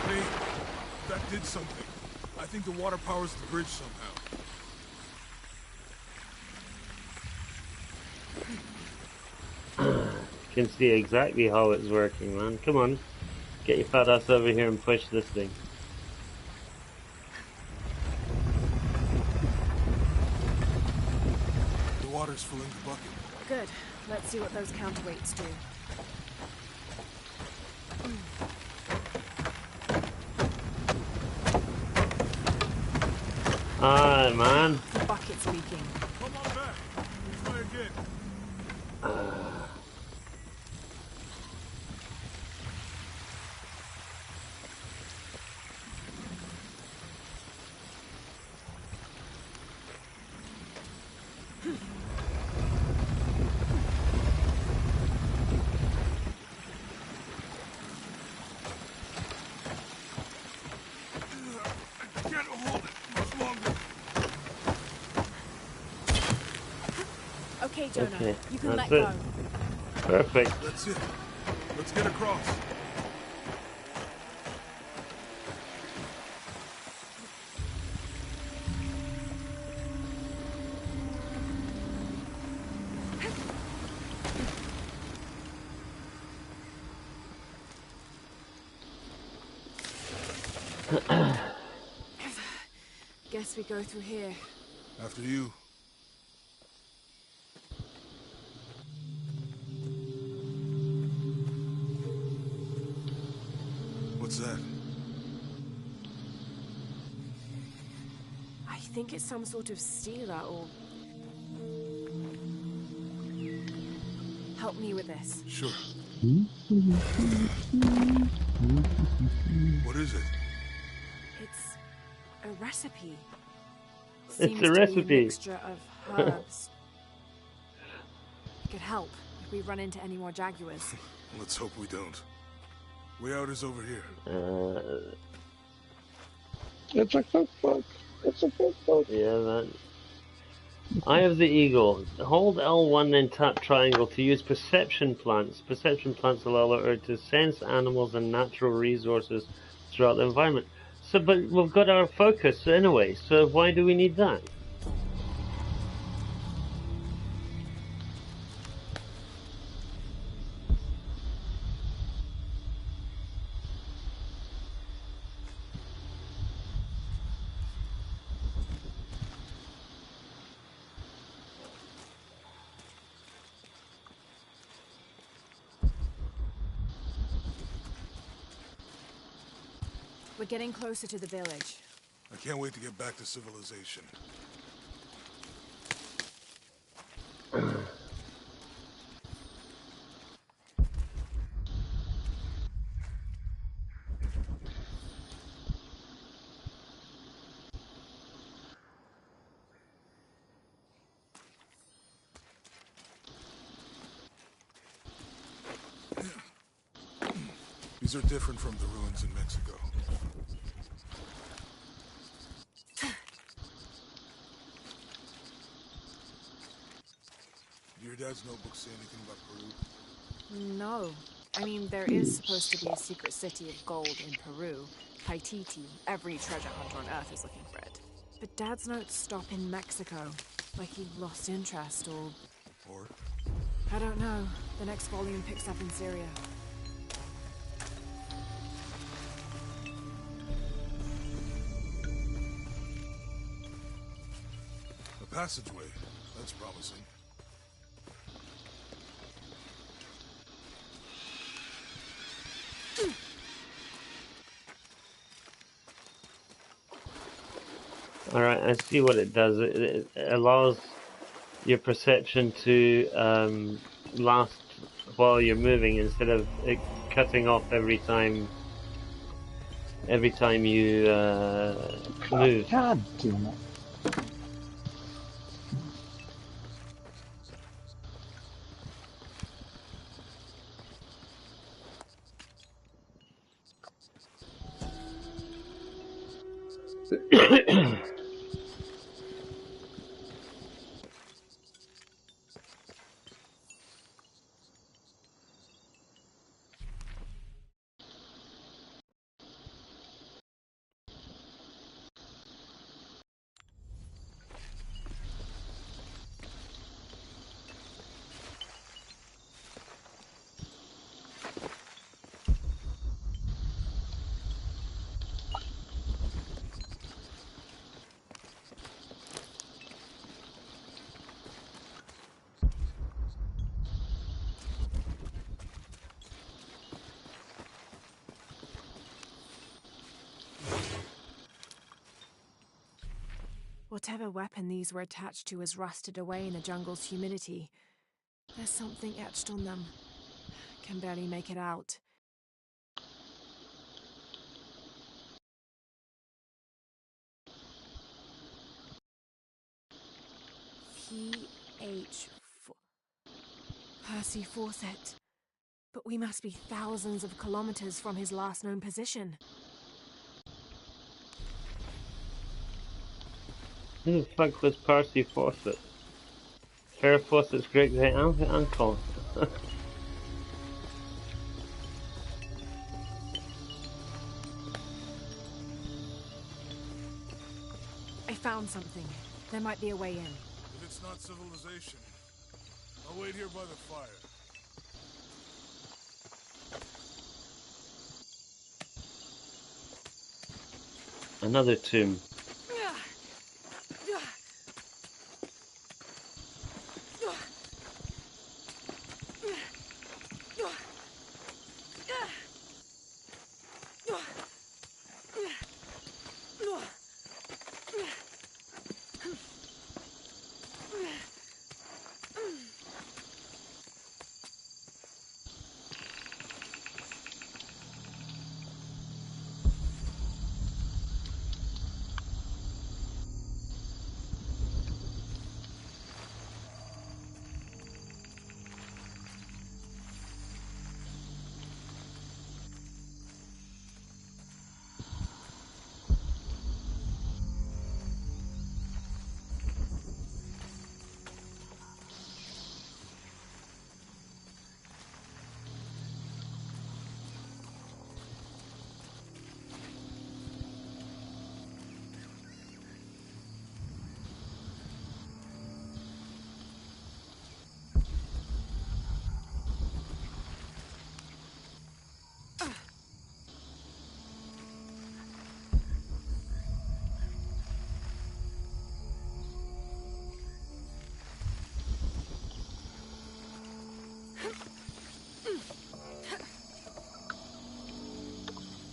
Hey, that did something. I think the water powers the bridge somehow. Can see exactly how it's working, man. Come on, get your fat ass over here and push this thing. The water's filling the bucket. Good. Let's see what those counterweights do. Ah, man. The bucket's leaking. Come on back. We'll try again. I can't hold it much longer. Okay, Jonah. Okay, You can that's let it. go. Perfect. That's it. Let's get across. Guess we go through here. After you. What's that? I think it's some sort of sealer or... Help me with this. Sure. What is it? It's a recipe. It's Seems a to recipe. be a mixture of herbs. It could help if we run into any more jaguars. Let's hope we don't. Way out is over here. It's a cookbook. It's a cookbook. Yeah, man. Eye of the Eagle. Hold L1 and tap triangle to use perception plants. Perception plants allow her to sense animals and natural resources throughout the environment. So, but we've got our focus anyway, so why do we need that? We're getting closer to the village. I can't wait to get back to civilization. These are different from the ruins in Mexico. Did your dad's notebook say anything about Peru? No. I mean, there is supposed to be a secret city of gold in Peru. Paititi. Every treasure hunter on Earth is looking for it. But Dad's notes stop in Mexico. Like he lost interest or... Or? I don't know. The next volume picks up in Syria. A passageway. That's promising. Alright, I see what it does. It allows your perception to last while you're moving instead of it cutting off every time you move. God damn it. Whatever weapon these were attached to has rusted away in the jungle's humidity. There's something etched on them. Can barely make it out. P.H. Percy Fawcett. But we must be thousands of kilometers from his last known position. Who the fuck was Percy Fawcett? Farrah Fawcett's great uncle. I found something. There might be a way in. If it's not civilization, I'll wait here by the fire. Another tomb.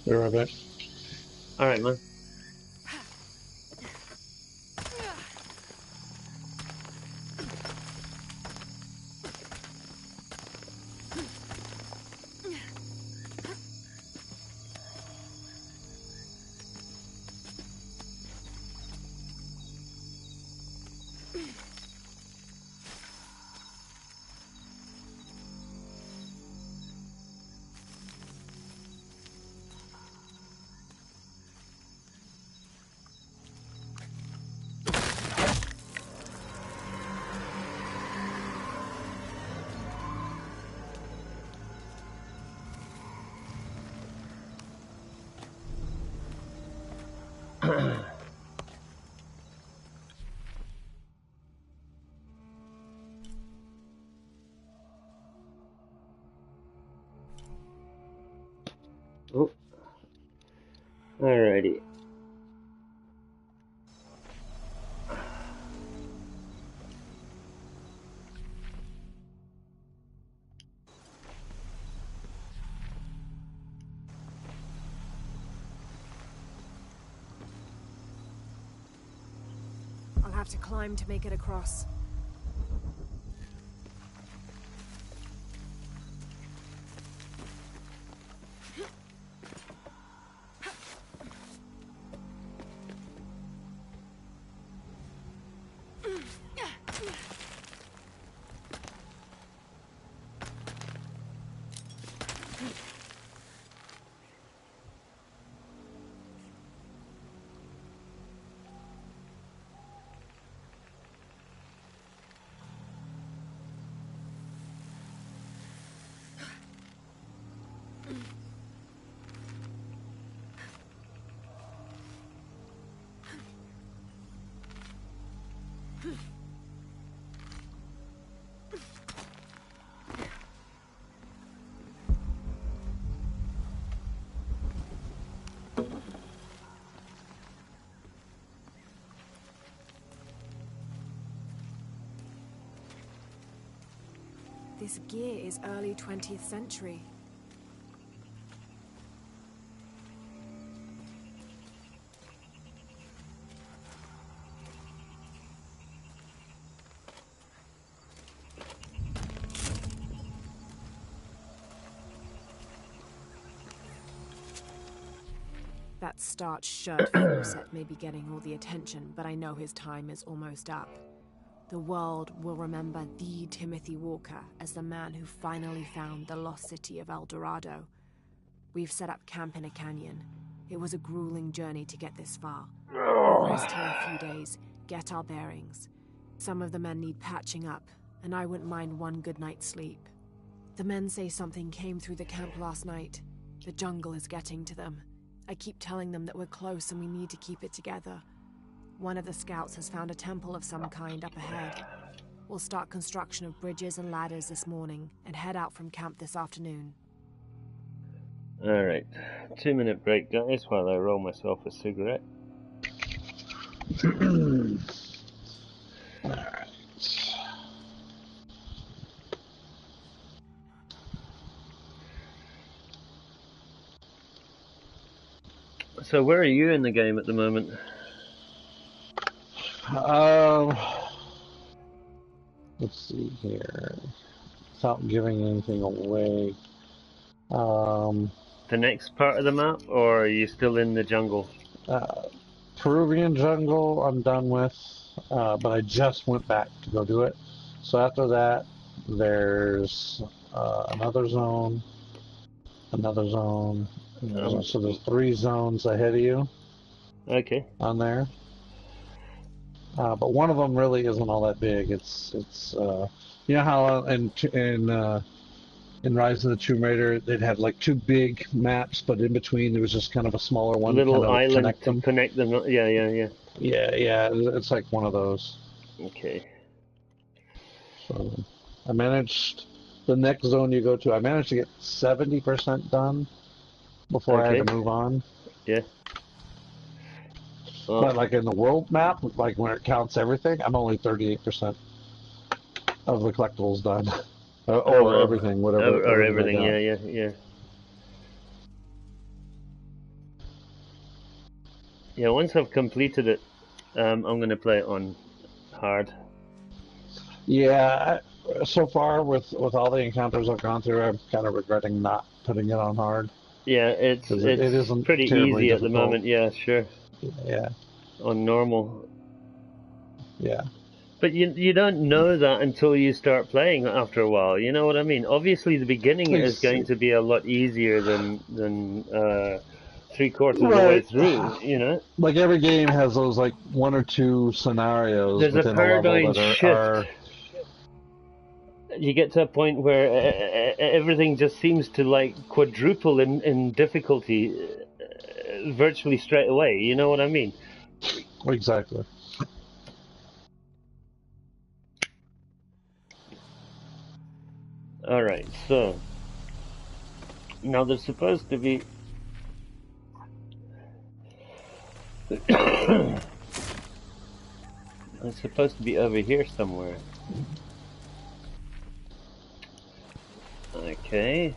Be right back. Alright, man. Oh. Alrighty. I'll have to climb to make it across. This gear is early 20th century. That starched shirt Fawcett may be getting all the attention, but I know his time is almost up. The world will remember the Timothy Walker as the man who finally found the lost city of El Dorado. We've set up camp in a canyon. It was a grueling journey to get this far. We'll rest here a few days, get our bearings. Some of the men need patching up, and I wouldn't mind one good night's sleep. The men say something came through the camp last night. The jungle is getting to them. I keep telling them that we're close and we need to keep it together. One of the scouts has found a temple of some kind up ahead. We'll start construction of bridges and ladders this morning and head out from camp this afternoon. Alright. 2-minute break, guys, while I roll myself a cigarette. Alright. So where are you in the game at the moment? Let's see here. Without giving anything away. The next part of the map, or are you still in the jungle? Peruvian jungle I'm done with, but I just went back to go do it. So after that, there's another zone, so there's 3 zones ahead of you. Okay. On there. But one of them really isn't all that big. It's you know how in Rise of the Tomb Raider they'd have like 2 big maps, but in between there was just kind of a smaller one. Little kind of island to connect them. Yeah. Yeah. It's like one of those. Okay. So I managed the next zone you go to. I managed to get 70% done before I had to move on. Yeah. But like in the world map, like when it counts everything, I'm only 38% of the collectibles done. Or everything, whatever. Or everything, yeah. Yeah, once I've completed it, I'm going to play it on hard. Yeah, so far with all the encounters I've gone through, I'm kind of regretting not putting it on hard Yeah, it's because it isn't pretty terribly easy at the difficult. moment. Yeah, sure. Yeah, On normal. yeah. But you don't know that until you start playing after a while. You know what I mean? Obviously, the beginning is Ex- going to be a lot easier than 3/4 of the way Right. through. You know, Like every game has those like one or two scenarios there's a within a level paradigm that shift. are You get to a point where everything just seems to like quadruple in difficulty virtually straight away. You know what I mean? exactly. All right, so now there's supposed to be. It's supposed to be over here somewhere. Okay.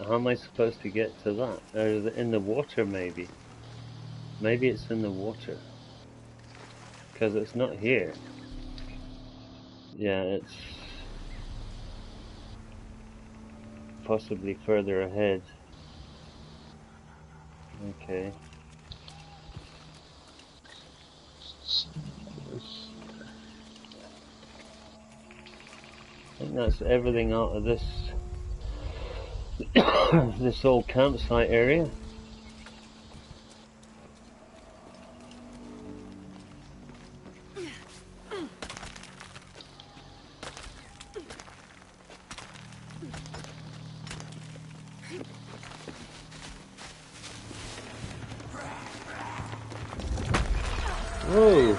How am I supposed to get to that? Or is it in the water, maybe? Maybe it's in the water. Because it's not here. Yeah, it's possibly further ahead. Okay. I think that's everything out of this this old campsite area. Whoa!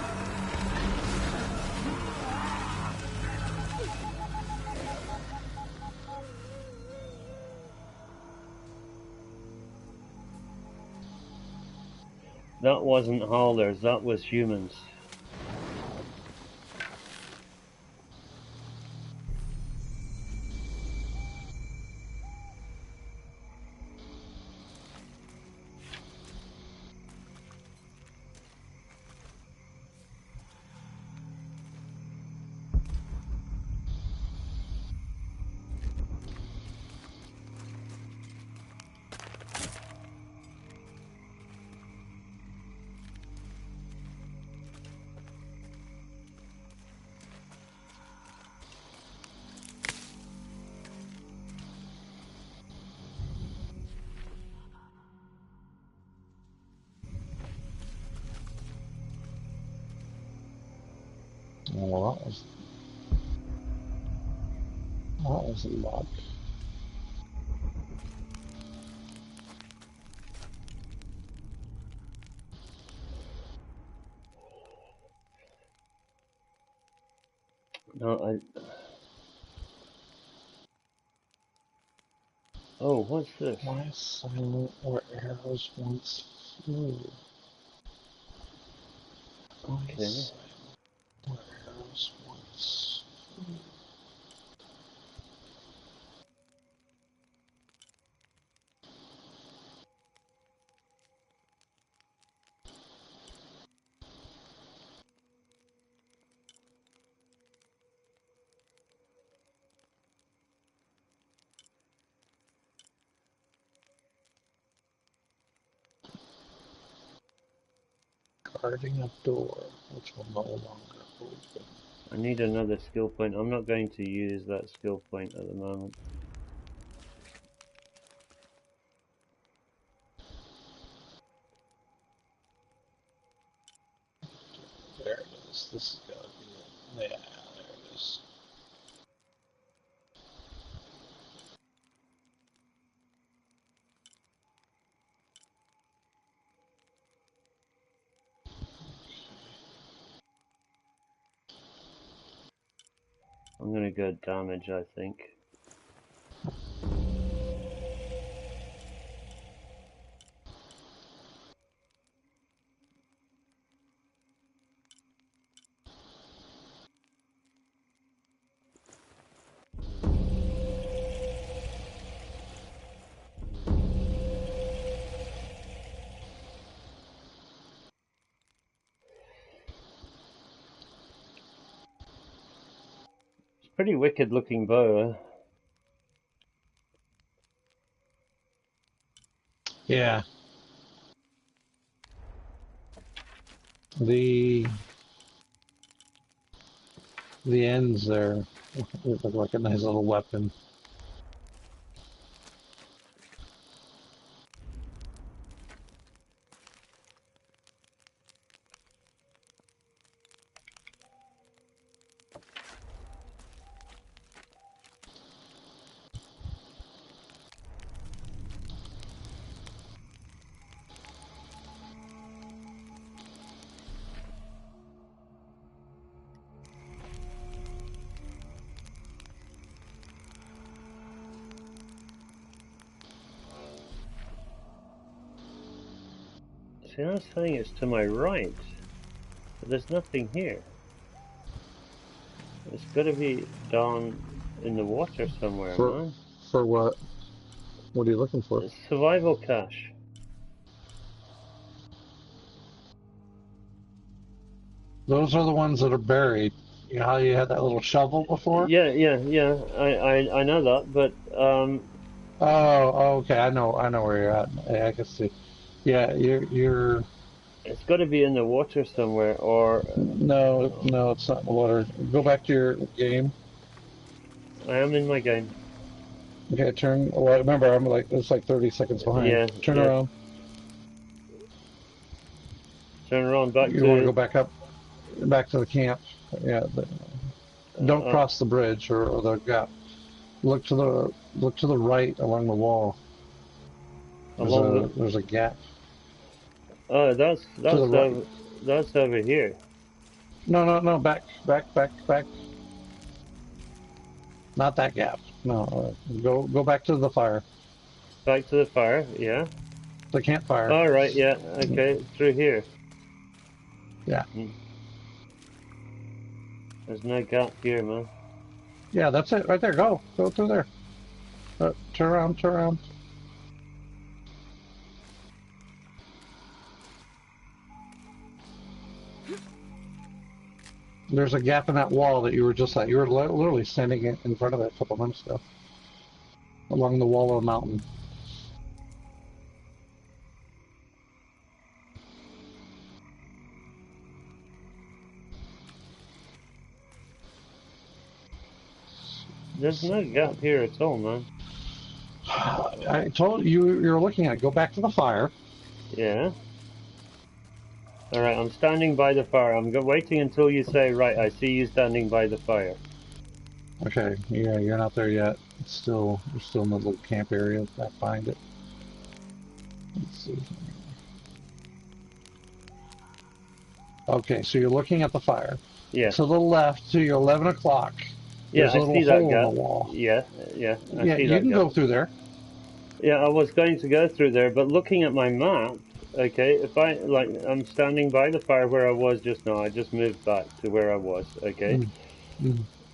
That wasn't haulers, that was humans. Well, that was a lot. No, oh, what's this? Why silent where arrows once flew? Why Okay. silent where arrows once flew? Guarding a door, which will no longer open. I need another skill point. I'm not going to use that skill point at the moment. There it is. This has got to be it. Yeah, there it is. I'm gonna go damage, I think. Pretty wicked looking bow. Yeah. The ends there look like a nice little weapon. See, I was saying it's to my right, but there's nothing here. It's got to be down in the water somewhere, man. For what? What are you looking for? It's survival cache. Those are the ones that are buried. You know how you had that little shovel before? Yeah. I know that, but Oh, okay. I know where you're at. I can see. Yeah, you're. it's got to be in the water somewhere, or No, it's not in the water. Go back to your game. I am in my game. Okay, turn. Well, remember, it's like 30 seconds behind. Yeah, Turn yeah. around. Turn around back You to. want to go back to the camp. Yeah. Don't cross the bridge or the gap. Look to the right along the wall. There's a gap. Oh, that's right. That's over here. No. Back. Not that gap. No. Go back to the fire. Back to the fire. Yeah. The campfire. All right. Yeah. Okay. Through here. Yeah. There's no gap here, man. Yeah, that's it right there. Go through there. Turn around. There's a gap in that wall that you were just at. You were literally standing in front of it a couple months ago. Along the wall of the mountain. There's no gap here at all, man. I told you you're looking at it. Go back to the fire. Yeah. All right, I'm standing by the fire. I'm waiting until you say, right, I see you standing by the fire. Okay, yeah, you're not there yet. You're still in the little camp area back behind it. Let's see. Okay, so you're looking at the fire. Yeah. To the left, to your 11 o'clock. Yeah, there's a I see little that hole gap. in the wall. Yeah. Yeah, you can go through there. Yeah, I was going to go through there, but looking at my map, okay, if I'm standing by the fire where I was just now. I just moved back to where I was, okay?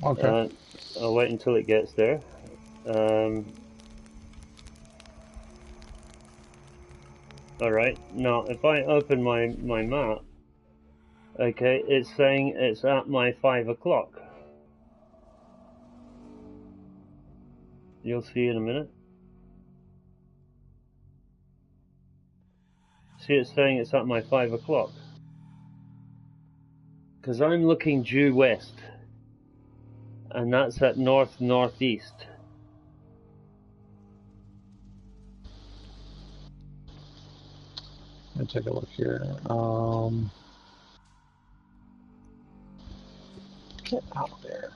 Okay. I'll wait until it gets there. Alright, now if I open my map, okay, it's saying it's at my 5 o'clock. You'll see in a minute. See, it's saying it's at my 5 o'clock. Because I'm looking due west. And that's at northeast. Let me take a look here. Get out there.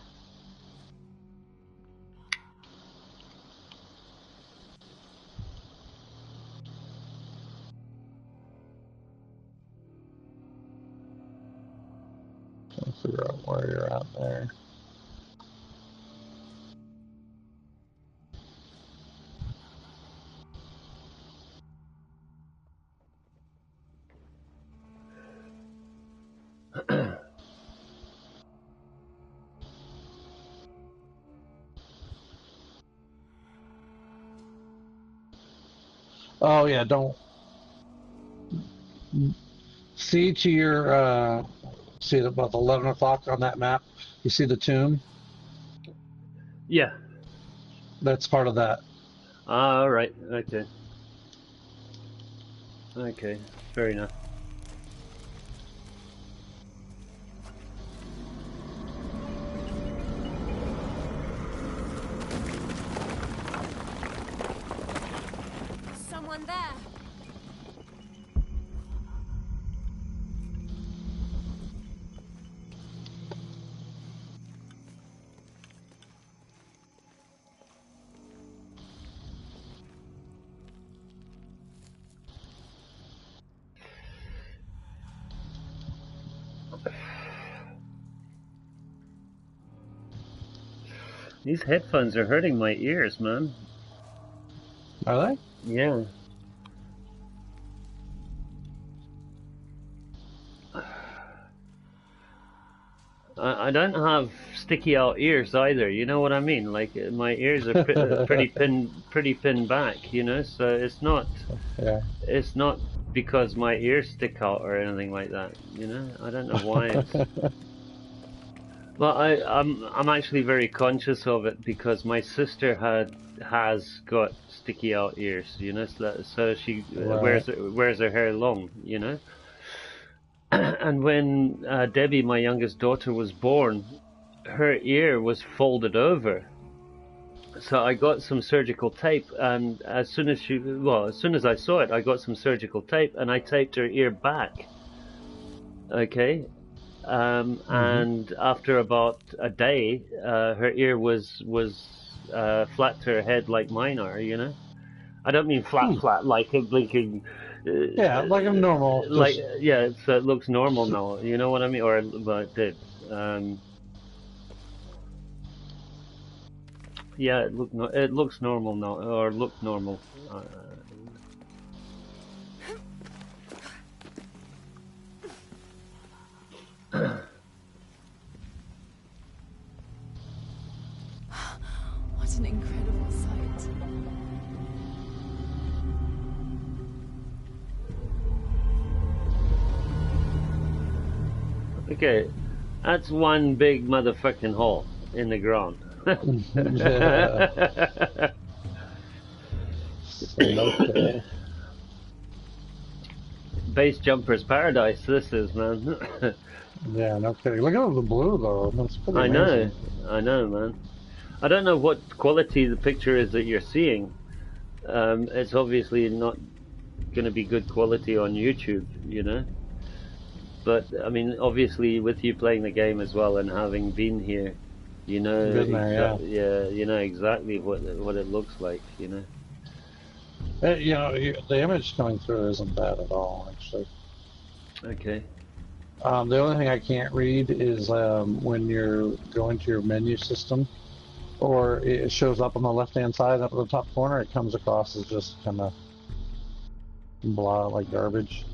Trying to figure out where you're at there. Oh yeah, don't see to your see about 11 o'clock on that map. You see the tomb? Yeah. That's part of that. Ah, all right. Okay. Okay. Fair enough. Someone there. These headphones are hurting my ears, man. Are they? Yeah. I don't have sticky out ears either. You know what I mean? Like my ears are pretty pinned back. You know, so Yeah. it's not because my ears stick out or anything like that. You know, I don't know why it's. Well, I'm actually very conscious of it because my sister has got sticky out ears. You know, so she Right. wears her hair long. You know. And when Debbie, my youngest daughter, was born, her ear was folded over. So I got some surgical tape, and as soon as I saw it, I got some surgical tape, and I taped her ear back. Okay, Mm-hmm. and after about a day, her ear was flat to her head like mine are. You know, I don't mean Hmm. flat like a blinking. Yeah, like a normal, Like just yeah, so it looks normal now. You know what I mean? Or well, it did. Um, yeah, it looks normal now, or looked normal. What an incredible sight. Okay, that's one big motherfucking hole in the ground. yeah. Okay. Base jumper's paradise. This is, man. Yeah, no kidding. Look at the blue though. That's pretty I know, amazing. I know, man. I don't know what quality the picture is that you're seeing. It's obviously not going to be good quality on YouTube, you know. But I mean, obviously, with you playing the game as well and having been here, you know Been there, yeah. yeah, you know exactly what it looks like, you know. You know, the image coming through isn't bad at all, actually. Okay. The only thing I can't read is when you're going to your menu system, or it shows up on the left-hand side up at the top corner, it comes across as just kind of blah, like garbage.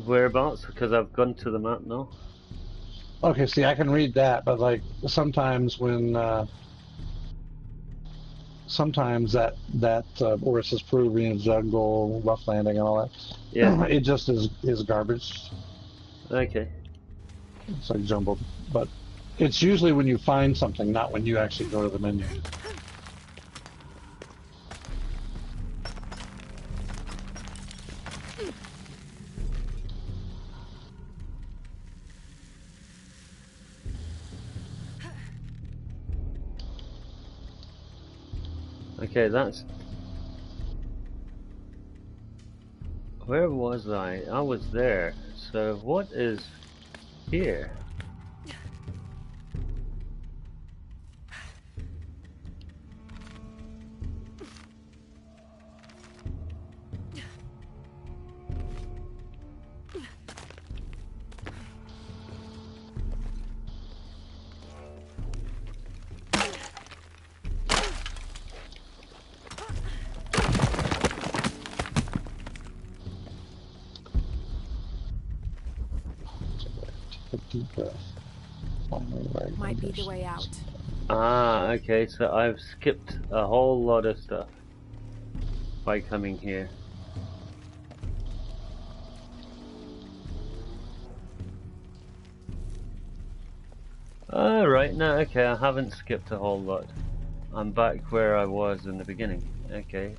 Whereabouts? Because I've gone to the map now. Okay, see, I can read that, but like sometimes when sometimes that where it says Peruvian jungle, rough landing, and all Yeah. that, it just is garbage. Okay. It's like jumbled, but it's usually when you find something, not when you actually go to the menu. Okay, that's. Where was I? I was there. So what is here? Take a deep breath. Finally, right. Might be the way out. Ah, okay, so I've skipped a whole lot of stuff by coming here. Oh, right, no, okay, I haven't skipped a whole lot. I'm back where I was in the beginning. Okay.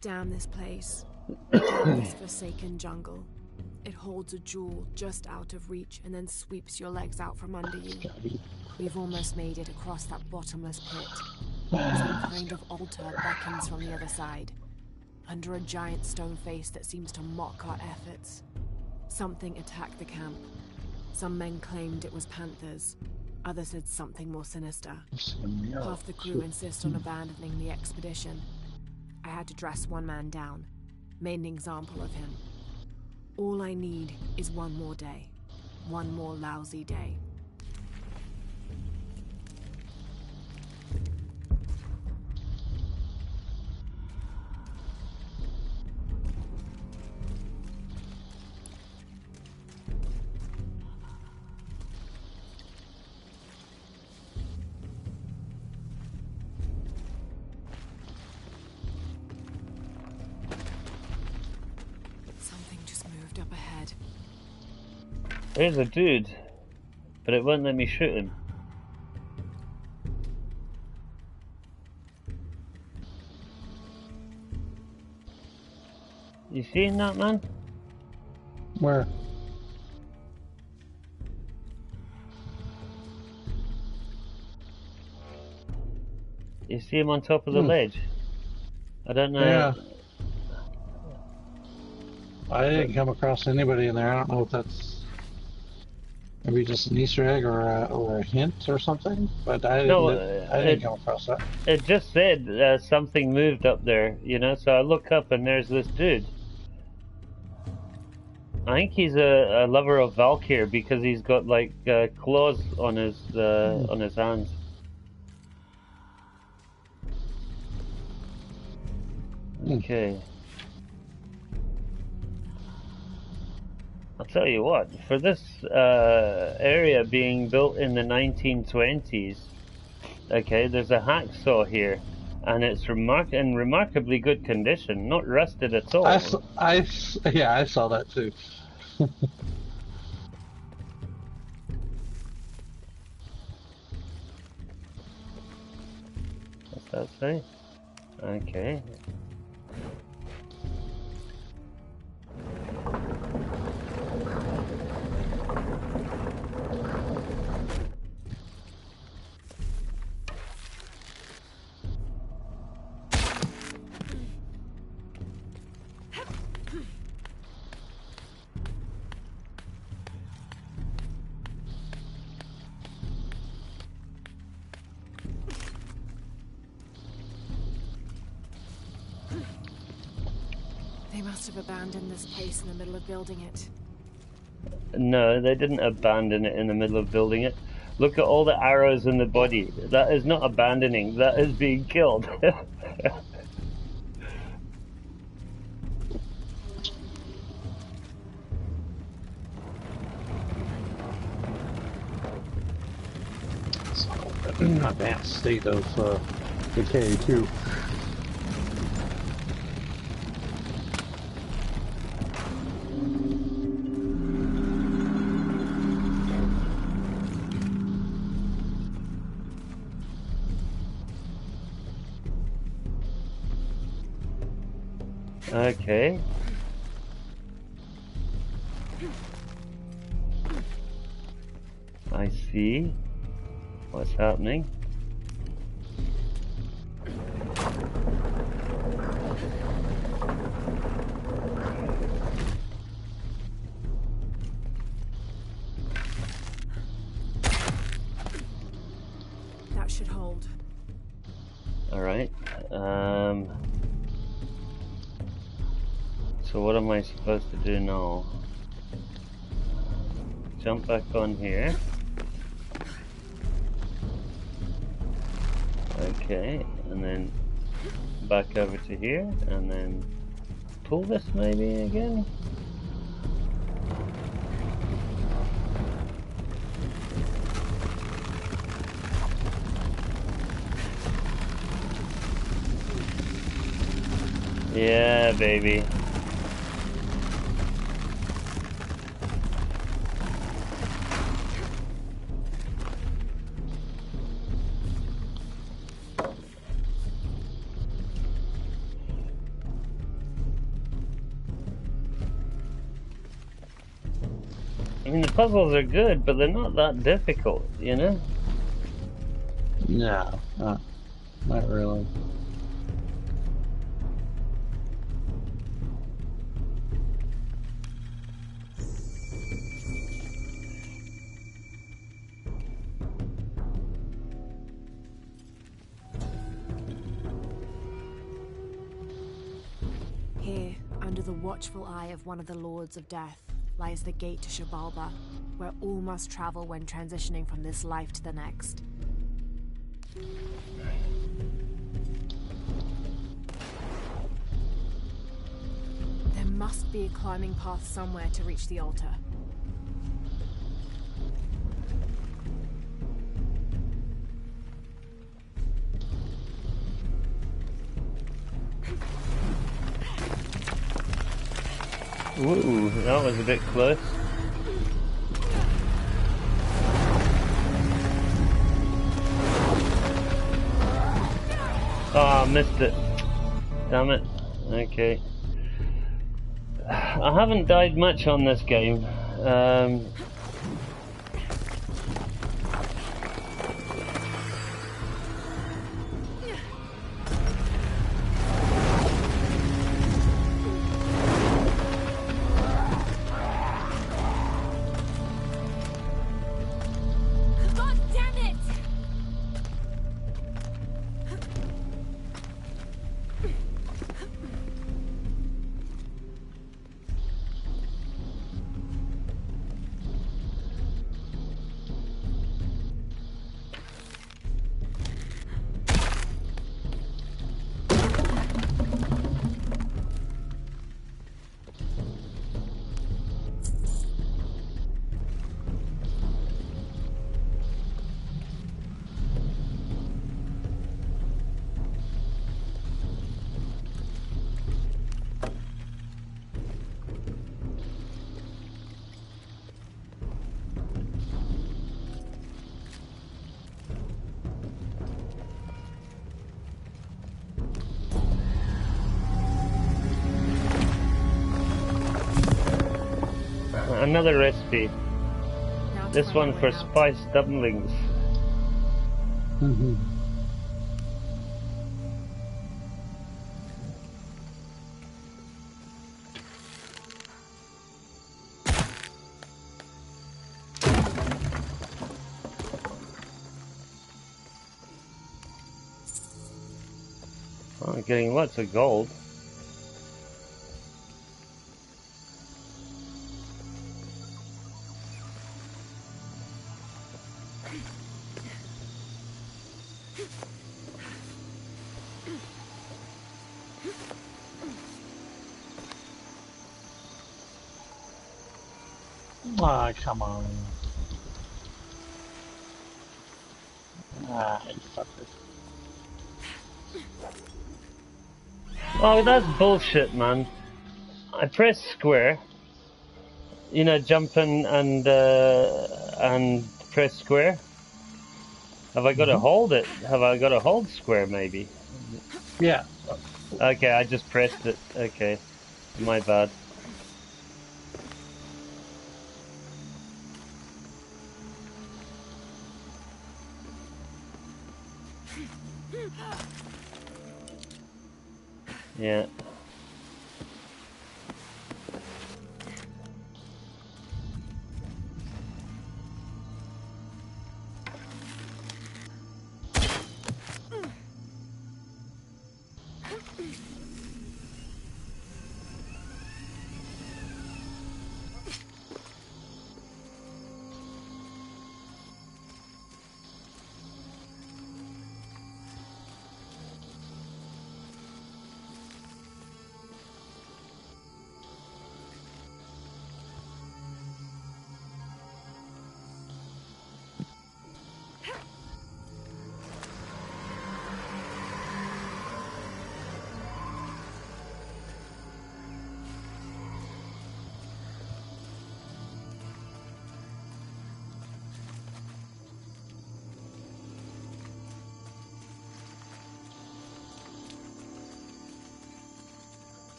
Damn this place. Damn this forsaken jungle. It holds a jewel just out of reach and then sweeps your legs out from under you. We've almost made it across that bottomless pit. Some kind of altar beckons from the other side, under a giant stone face that seems to mock our efforts. Something attacked the camp. Some men claimed it was panthers. Others said something more sinister. Half the crew insist on abandoning the expedition. I had to dress one man down, made an example of him. All I need is one more day. One more lousy day. Up ahead. There's a dude, but it won't let me shoot him. You seeing that, man? Where? You see him on top of the ledge? I don't know. Yeah. I didn't come across anybody in there. I don't know if that's maybe just an Easter egg or a hint or something, but I didn't come across that. It just said something moved up there, you know, so I look up and there's this dude. I think he's a lover of Valkyr because he's got like claws on his hands. Okay. I'll tell you what, for this area being built in the 1920s, okay, there's a hacksaw here, and it's in remarkably good condition, not rusted at all. Yeah, I saw that too. What's that say? Okay. must have abandoned this place in the middle of building it. No, they didn't abandon it in the middle of building it. Look at all the arrows in the body. That is not abandoning, that is being killed. Advanced state of decay too. Okay. I see what's happening. That should hold. All right. So what am I supposed to do now? Jump back on here. Okay, and then back over to here, and then pull this maybe again? Yeah, baby. I mean, the puzzles are good, but they're not that difficult, you know? No, not really. Here, under the watchful eye of one of the Lords of Death, lies the gate to Shabalba, where all must travel when transitioning from this life to the next. There must be a climbing path somewhere to reach the altar. Ooh, that was a bit close. Ah, missed it. Damn it. Okay. I haven't died much on this game. God damn it! Another recipe. Now to This find one my for way out. spiced dumplings. Mm-hmm. Oh, getting lots of gold. Ah, come on. Ah, you fuckers. Oh, that's bullshit, man. I press square. You know, jump in and press square. Have I got to hold it? Have I got to hold square, maybe? Yeah. Okay, I just pressed it. Okay, my bad. Yeah.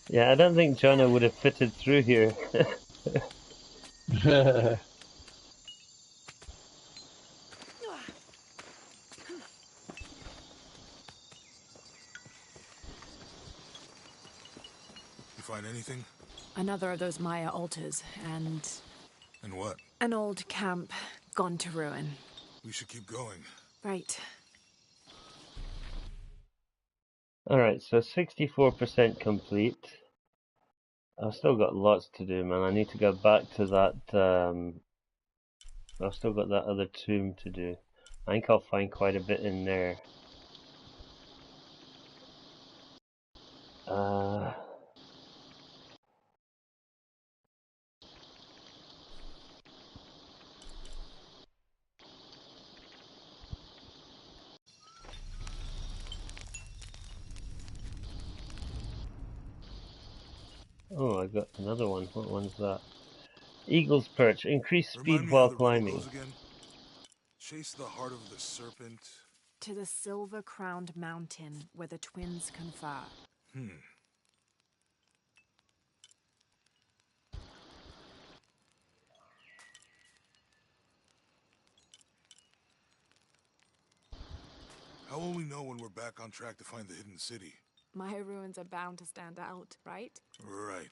Yeah, I don't think Jonah would have fitted through here. You find anything? Another of those Maya altars, and And what? an old camp gone to ruin. We should keep going. Right. Alright, so 64% complete. I've still got lots to do, man. I need to go back to that, I've still got that other tomb to do. I think I'll find quite a bit in there. Oh, I got another one. What one's that? Eagle's Perch. Increase speed Remind me how while the riddle climbing. goes again. Chase the heart of the serpent. To the silver-crowned mountain where the twins confer. How will we know when we're back on track to find the hidden city? Maya ruins are bound to stand out, right? Right.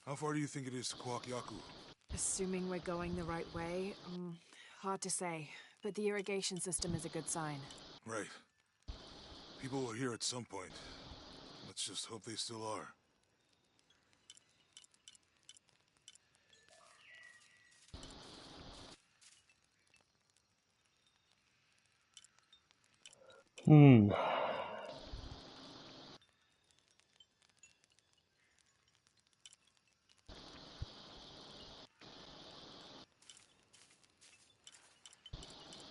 How far do you think it is to Kwakyaku? Assuming we're going the right way, hard to say. But the irrigation system is a good sign. Right. People were here at some point. Let's just hope they still are.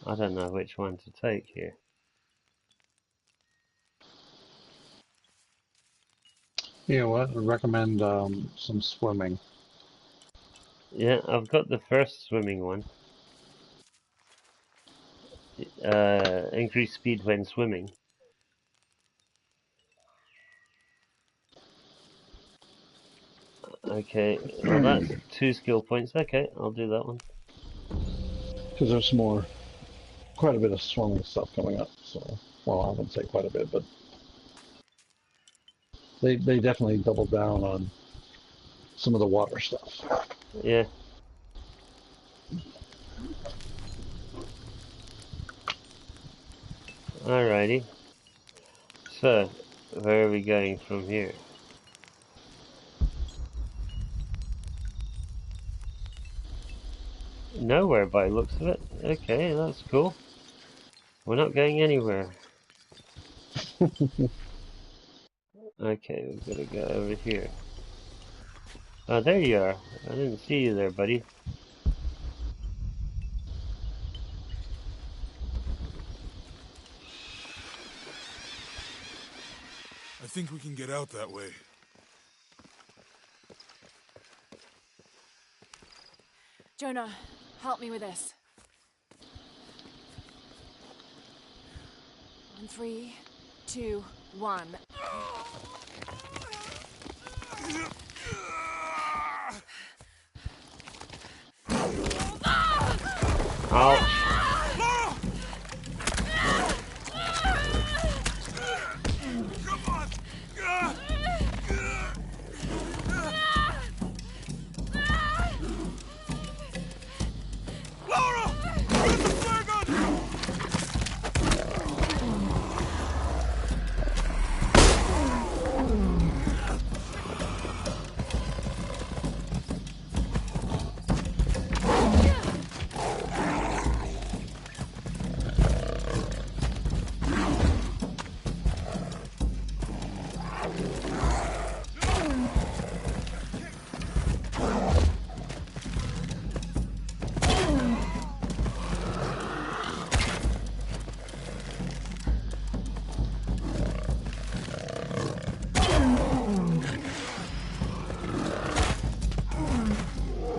I don't know which one to take here. You know what? I recommend some swimming. Yeah, I've got the first swimming one. Increase speed when swimming. Okay, well that's 2 skill points. Okay, I'll do that one. Because there's quite a bit of swimming stuff coming up. So, well, I wouldn't say quite a bit, but they definitely doubled down on some of the water stuff. Yeah. Alrighty. So, where are we going from here? Nowhere by the looks of it. Okay, that's cool. We're not going anywhere. Okay, we've got to go over here. Oh, there you are. I didn't see you there, buddy. I think we can get out that way. Jonah, help me with this. On 3, 2, 1. Ouch.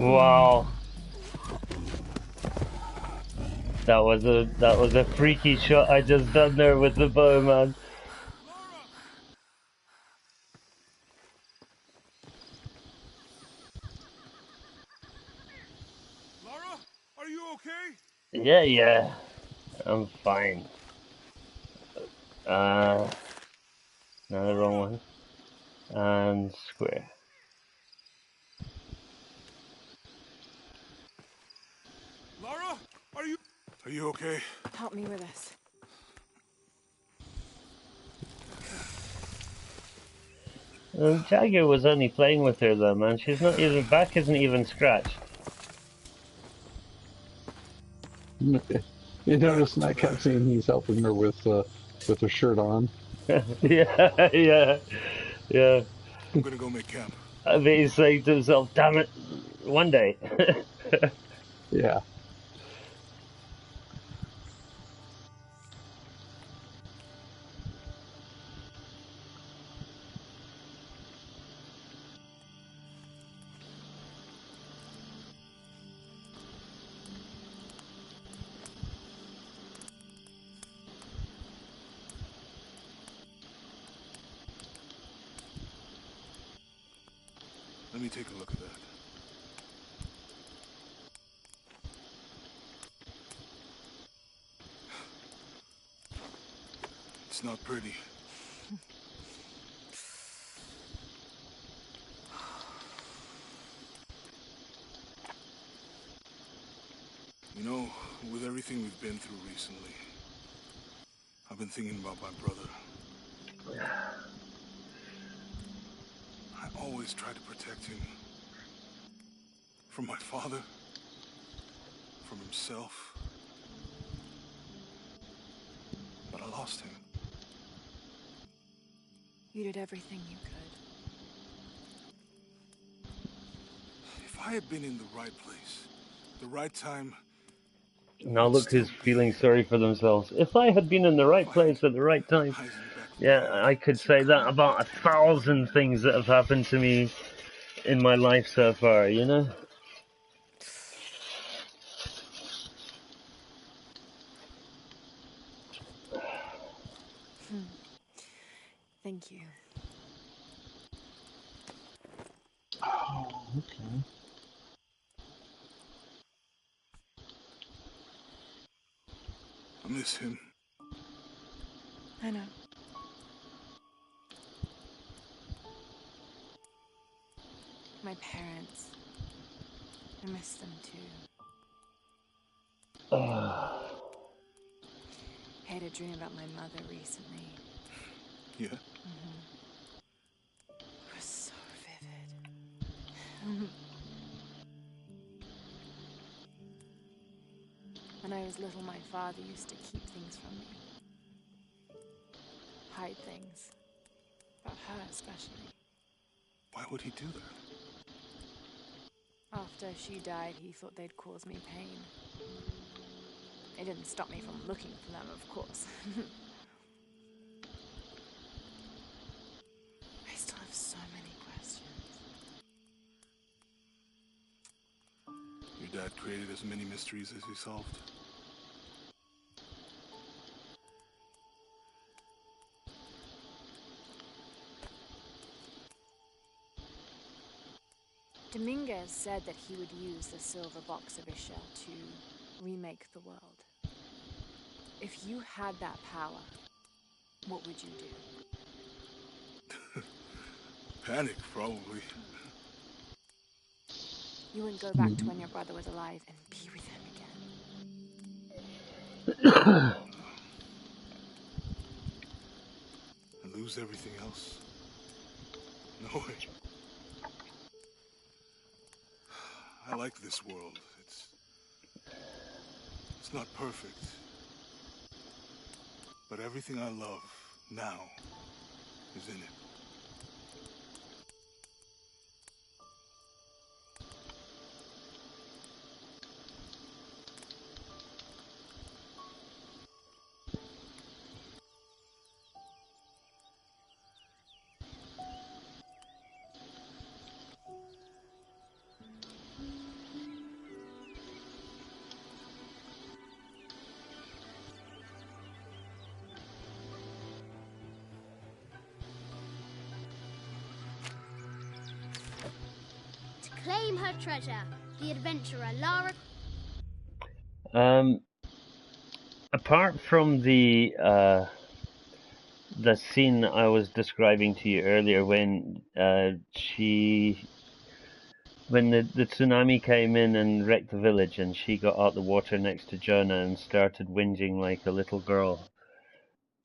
Wow. That was a freaky shot I just done there with the bow, man. Lara, are you okay? Yeah. I'm fine. No, the wrong one. And square. Lara, are you okay? Help me with this. Jagger was only playing with her though, man. She's not even, back isn't even scratched. You notice in that cutscene he's helping her with her shirt on. Yeah. I'm gonna go make camp. I bet he's saying to himself, damn it, one day. Yeah. Let me take a look at that. It's not pretty. You know, with everything we've been through recently, I've been thinking about my brother. I always try to protect him. From my father. From himself. But I lost him. You did everything you could. If I had been in the right place, the right time... Now look who's feeling sorry for themselves. If I had been in the right place at the right time, yeah, I could say that about 1,000 things that have happened to me in my life so far, you know? Thank you. Oh, okay. I miss him. I know. My parents. I miss them too. I had a dream about my mother recently. Yeah? It was so vivid. When I was little, my father used to keep things from me. Hide things. About her especially. Why would he do that? After she died, he thought they'd cause me pain. It didn't stop me from looking for them, of course. I still have so many questions. Your dad created as many mysteries as he solved. Dominguez said that he would use the silver box of his shell to remake the world. If you had that power, what would you do? Panic, probably. You wouldn't go back to when your brother was alive and be with him again. And lose everything else? No way. I like this world. It's not perfect. But everything I love now is in it. Claim her treasure. The adventurer Lara. Apart from the scene I was describing to you earlier, when when the tsunami came in and wrecked the village, and she got out the water next to Jonah and started whinging like a little girl.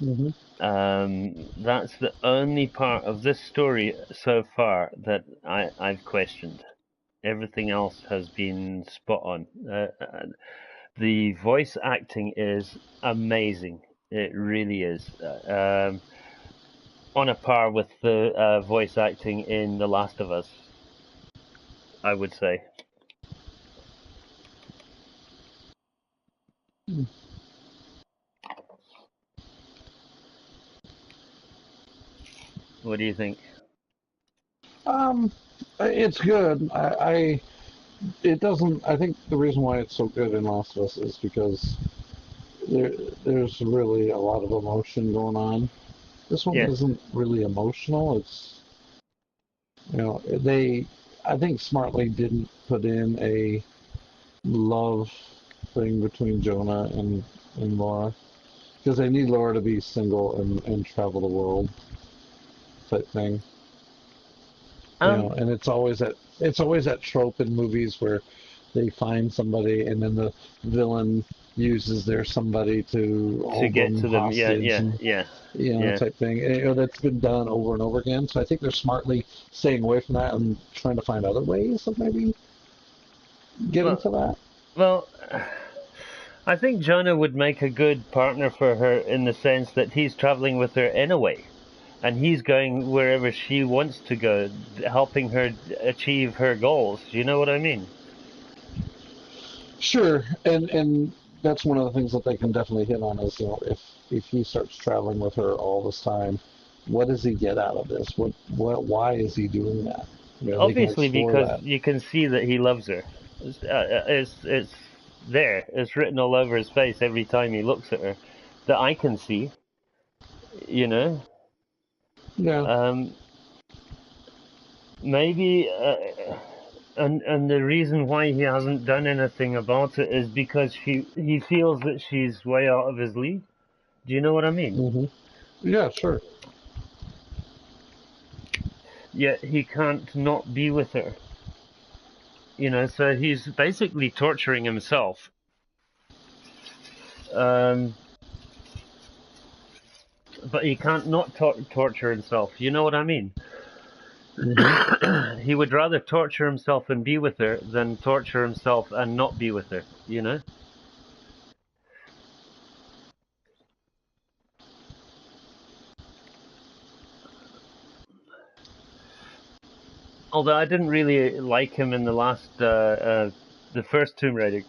That's the only part of this story so far that I've questioned. Everything else has been spot on. The voice acting is amazing. It really is. On a par with the voice acting in The Last of Us, I would say. What do you think? It's good. It doesn't. I think the reason why it's so good in Last of Us is because there's really a lot of emotion going on. This one Yeah. isn't really emotional. It's, I think smartly didn't put in a love thing between Jonah and Laura, because they need Laura to be single and travel the world type thing. And it's always that trope in movies where they find somebody and then the villain uses their somebody to hold get them to them. hostage Yeah. type thing. And, that's been done over and over again. So I think they're smartly staying away from that and trying to find other ways of maybe getting to that. Well, I think Jonah would make a good partner for her in the sense that he's traveling with her anyway. And he's going wherever she wants to go, helping her achieve her goals. You know what I mean? Sure, and that's one of the things that they can definitely hit on is, if he starts traveling with her all this time, what does he get out of this? Why is he doing that? Obviously, because that. you can see that he loves her. It's there. It's written all over his face every time he looks at her. That I can see. Yeah. maybe, and the reason why he hasn't done anything about it is because he feels that she's way out of his league. Do you know what I mean? Mm-hmm. Yeah, sure. Yet he can't not be with her. You know, so he's basically torturing himself. But he can't not torture himself. You know what I mean? Mm-hmm. He would rather torture himself and be with her than torture himself and not be with her. You know? Although I didn't really like him in the last, the first Tomb Raider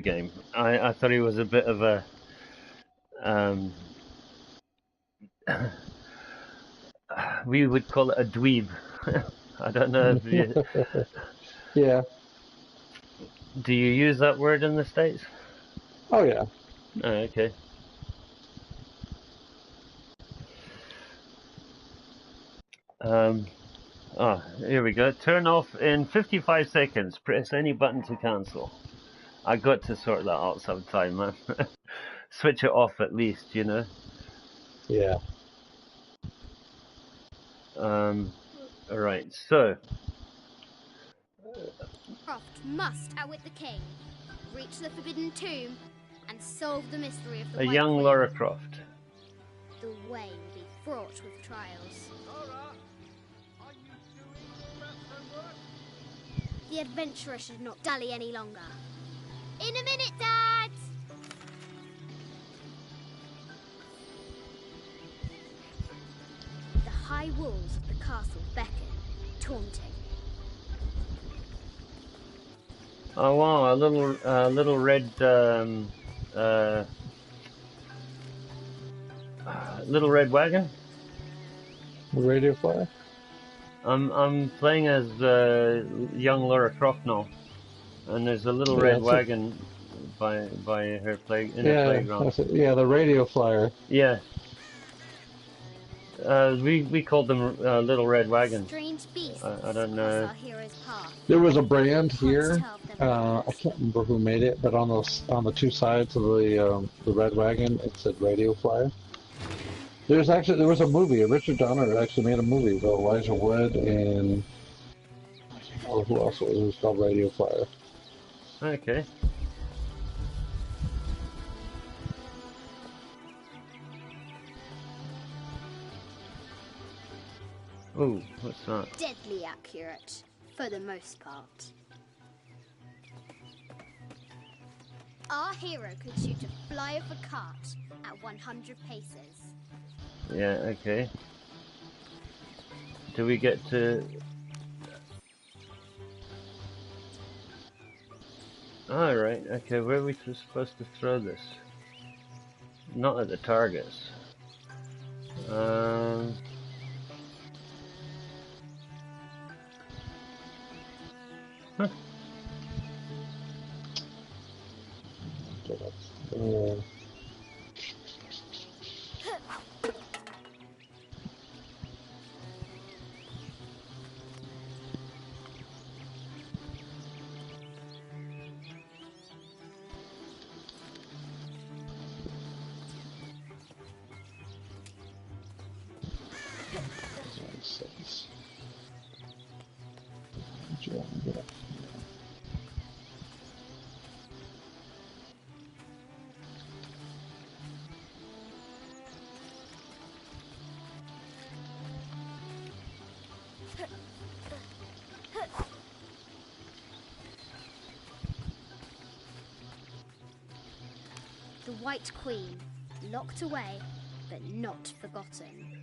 game. I thought he was a bit of a, we would call it a dweeb. I don't know if you, Yeah. do you use that word in the States? Oh, yeah. Oh, okay. Here we go. Turn off in 55 seconds. Press any button to cancel. I got to sort that out sometime, man. Switch it off at least, you know. Yeah. Alright, so Croft must outwit the king, reach the forbidden tomb, and solve the mystery of the a White young Queen. Lara Croft. The way will be fraught with trials. Are you doing better work? The adventurer should not dally any longer. In a minute, Dad! The high walls of the castle beckon, taunting. Oh wow, a little red little red wagon. Radio Flyer? I'm playing as young Lara Croft now, and there's a little red wagon by her the playground. Yeah, the Radio Flyer. Yeah. We called them little red wagons. Strange beasts I don't cross know. our hero's path. There was a brand here. I can't remember who made it, but on the two sides of the red wagon, it said Radio Flyer. There was a movie. Richard Donner actually made a movie with Elijah Wood and who else it was called Radio Flyer. Okay. Oh, what's that? Deadly accurate, for the most part. Our hero could shoot a fly of a cart at 100 paces. Yeah, okay. Do we get to... Alright, okay, where are we supposed to throw this? Not at the targets. Huh. The White Queen, locked away, but not forgotten.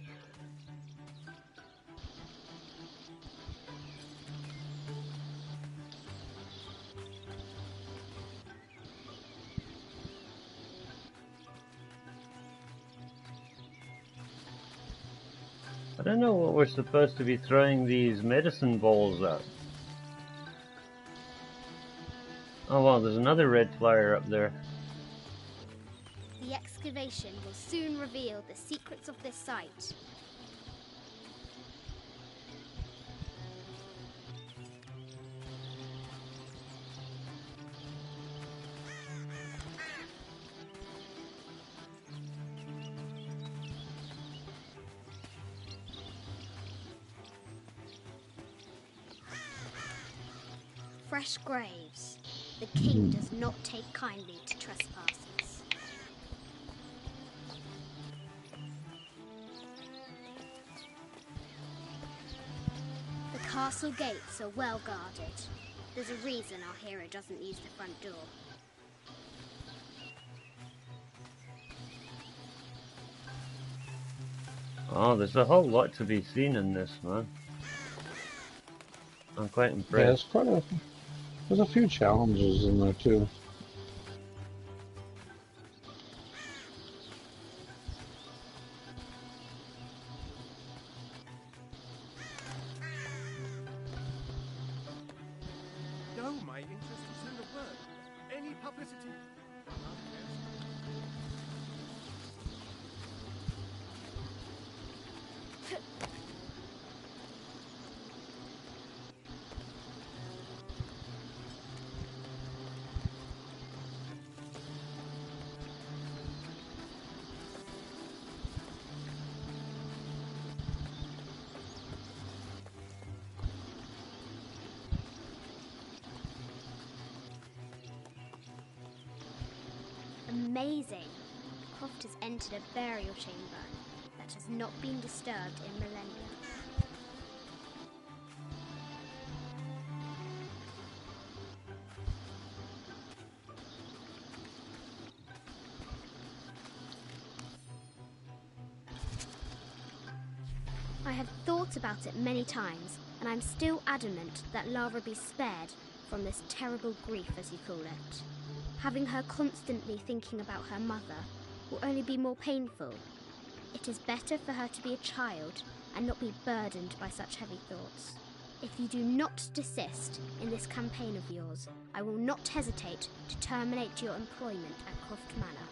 I don't know what we're supposed to be throwing these medicine balls at. Oh wow, there's another red flyer up there. The excavation will soon reveal the secrets of this site. fresh graves. The king does not take kindly to trespassers. The castle gates are well guarded. There's a reason our hero doesn't use the front door. Oh, there's a whole lot to be seen in this, man. I'm quite Yeah, impressed. there's a few challenges in there too. No, my interest is in the work. Any publicity? None cares. Amazing! Croft has entered a burial chamber that has not been disturbed in millennia. I have thought about it many times, and I'm still adamant that Lara be spared from this terrible grief, as you call it. Having her constantly thinking about her mother will only be more painful. It is better for her to be a child and not be burdened by such heavy thoughts. If you do not desist in this campaign of yours, I will not hesitate to terminate your employment at Croft Manor.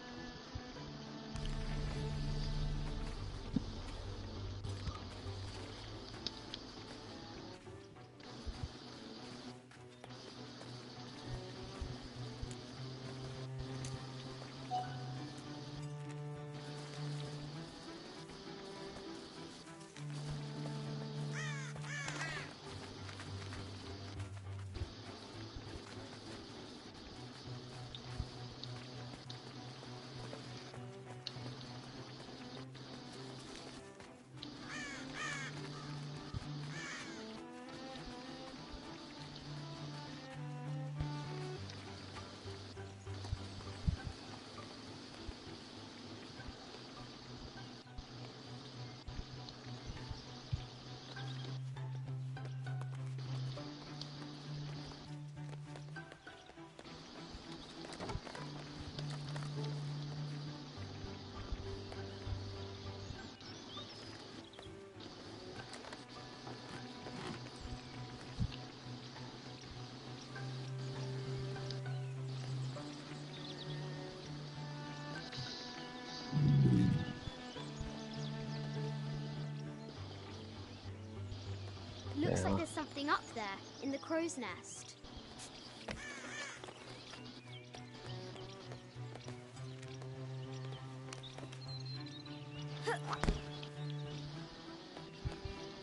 Looks like there's something up there, in the crow's nest.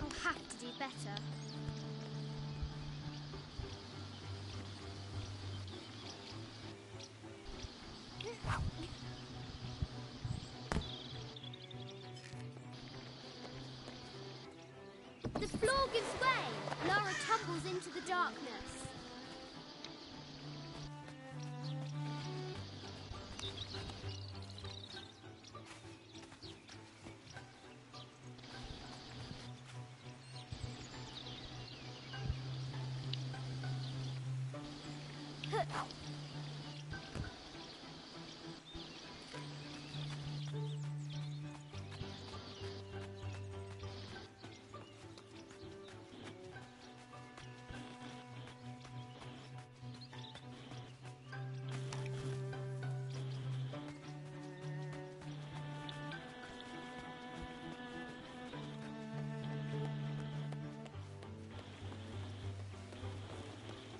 I'll have to do better. The floor gives way! Lara tumbles into the darkness.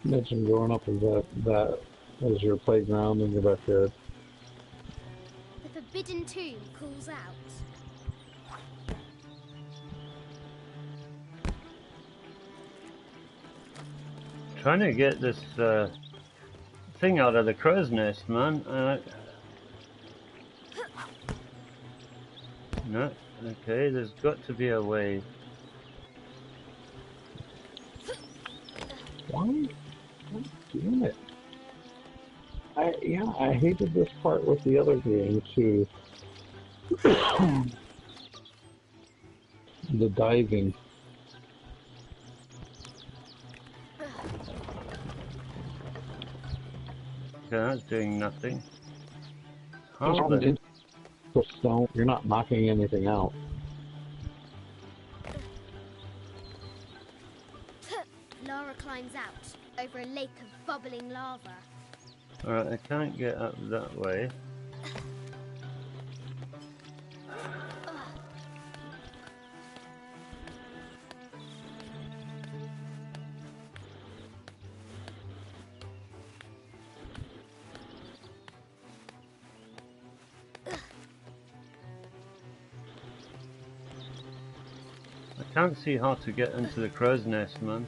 Imagine growing up with that as your playground in your backyard. The forbidden tomb calls out. trying to get this thing out of the crow's nest, man. No, okay, there's got to be a way. Why? Damn it. I hated this part with the other game too. The diving. Okay, that's doing nothing. Just How run the... into the stone. You're not knocking anything out. Lara climbs out over a lake of bubbling lava. Alright, I can't get up that way. I can't see how to get into the crow's nest, man.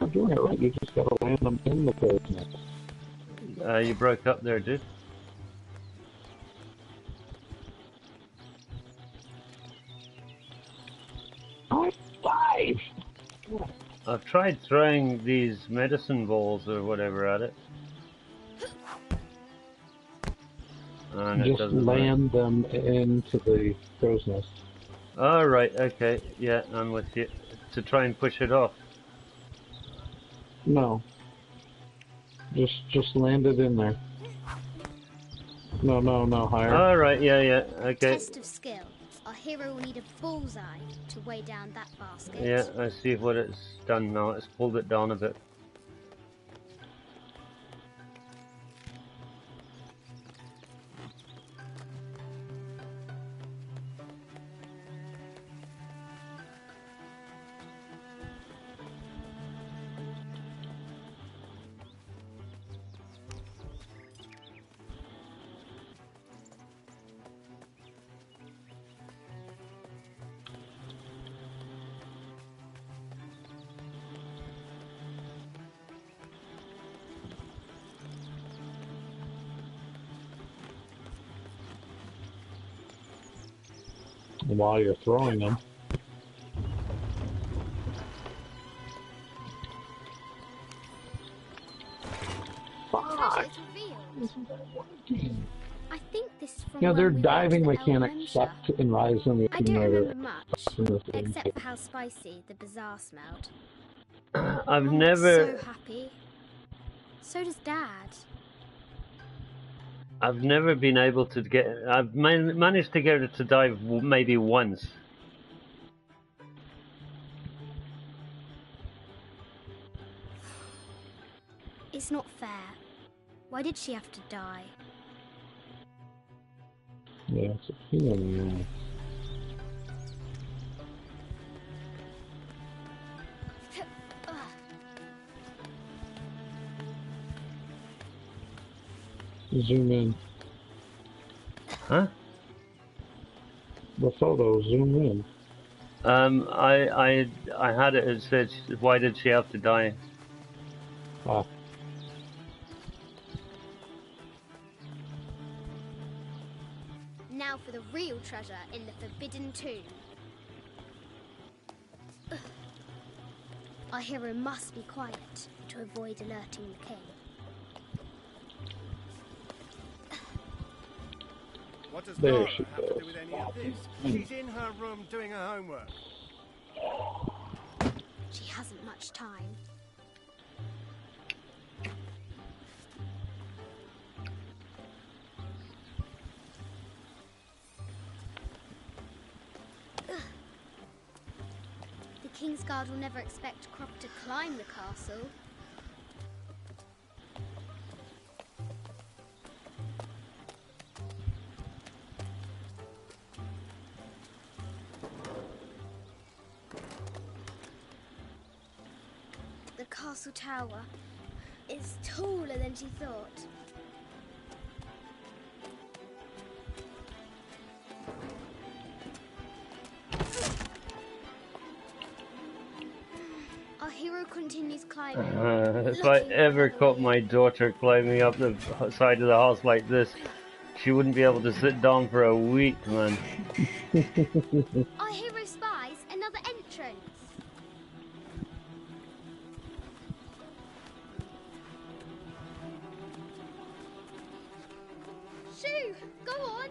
I'm doing it right. You just gotta land them in the crow's nest. You broke up there, dude. I dive! I've tried throwing these medicine balls or whatever at it. And it Just doesn't work. land them into the crow's nest. Oh, right, okay. Yeah, I'm with you. To try and push it off. No. Just land it in there. No, higher. All right, yeah, okay. Test of skill. Our hero will need a bullseye to weigh down that basket. Yeah, I see what it's done now. It's pulled it down a bit. While you're throwing them. Treasure is revealed. I think this is from Yeah, their when we went diving to the mechanics Elementia. sucked in Rise of the I don't remember Tomb much, Raider. except for how spicy the bazaar smelled. I've Mum never... was so happy. So does Dad. I've never been able to get... I've managed to get it to dive maybe once. It's not fair. Why did she have to die? Yeah, it's a pain in the ass. Zoom in. Huh? The photo, zoom in. I had it. It said, "Why did she have to die?" Ah. Now for the real treasure in the Forbidden Tomb. Our hero must be quiet to avoid alerting the king. What does There Lara she have to goes. do with any of this? She's in her room doing her homework. She hasn't much time. The King's Guard will never expect Crop to climb the castle. The castle tower is taller than she thought. Our Our hero continues climbing. If I ever caught my daughter climbing up the side of the house like this, she wouldn't be able to sit down for a week, man. Our hero spies another entrance. Shoo! Go on!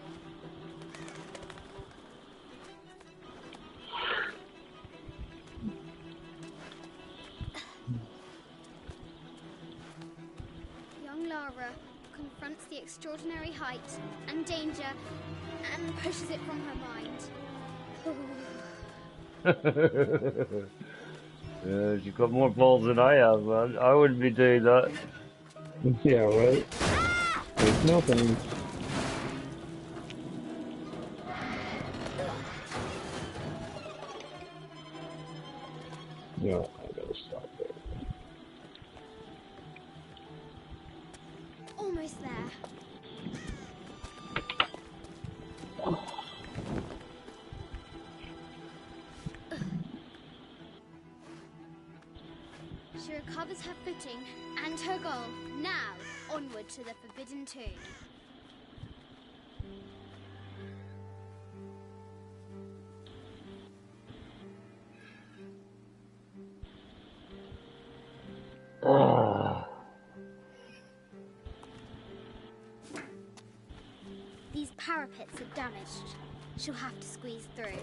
Young Lara confronts the extraordinary height and danger and pushes it from her mind. You've got more balls than I have, man. I wouldn't be doing that. Yeah, right? There's nothing. No, I gotta stop there. Almost there. She recovers her footing and her goal. Now, onward to the Forbidden Tomb. These parapets are damaged. She'll have to squeeze through.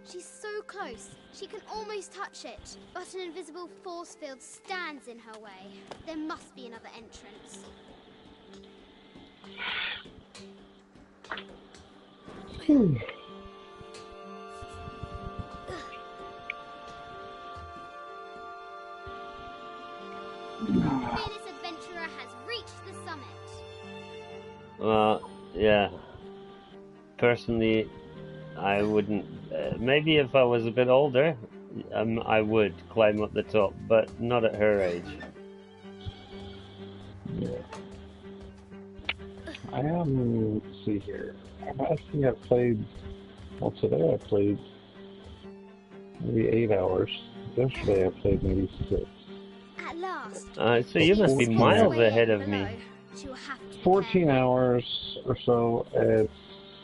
She's so close, she can almost touch it, but an invisible force field stands in her way. There must be another entrance. Fearless adventurer has reached the summit. Yeah. Personally, I wouldn't. Maybe if I was a bit older, I would climb up the top, but not at her age. Yeah. I am. Let's see here. I think I've played. Well, today I played maybe 8 hours. Yesterday I played maybe 6. At last. So you must be miles ahead of me. 14 hours or so.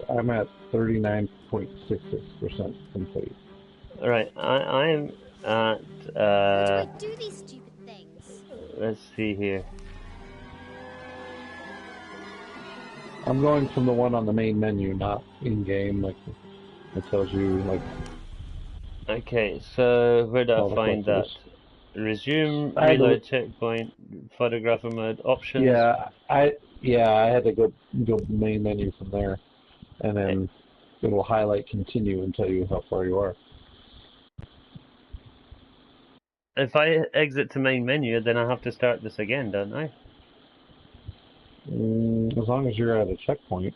I'm at 39.66% complete. Right, I'm at. How do I do these stupid things? Let's see here. I'm going from the one on the main menu, not in game. Like it tells you, like. Okay, so where do I find that? Resume, reload checkpoint, photographer mode, options. Yeah, I had to go main menu from there, and then it will highlight continue and tell you how far you are. If I exit to main menu, then I have to start this again, don't I? As long as you're at a checkpoint.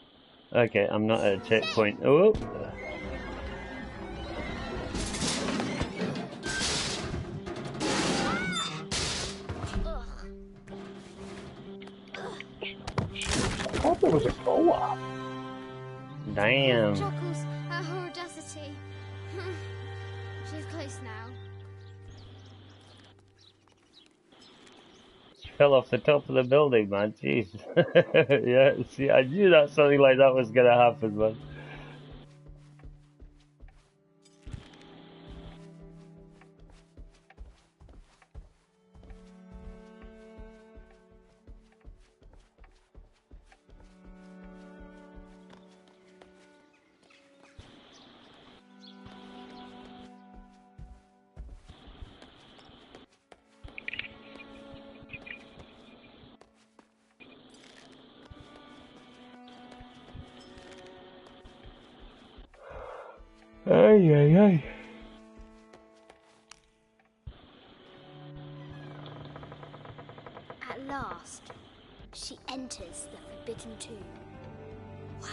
Okay, I'm not at a checkpoint. Oh. I thought there was a co-op. Damn. Chuckles at her audacity. She's close now. She fell off the top of the building, man. Jeez. Yeah, see, I knew that something like that was gonna happen, man. Ay, ay, ay. At last, she enters the Forbidden Tomb. Wow.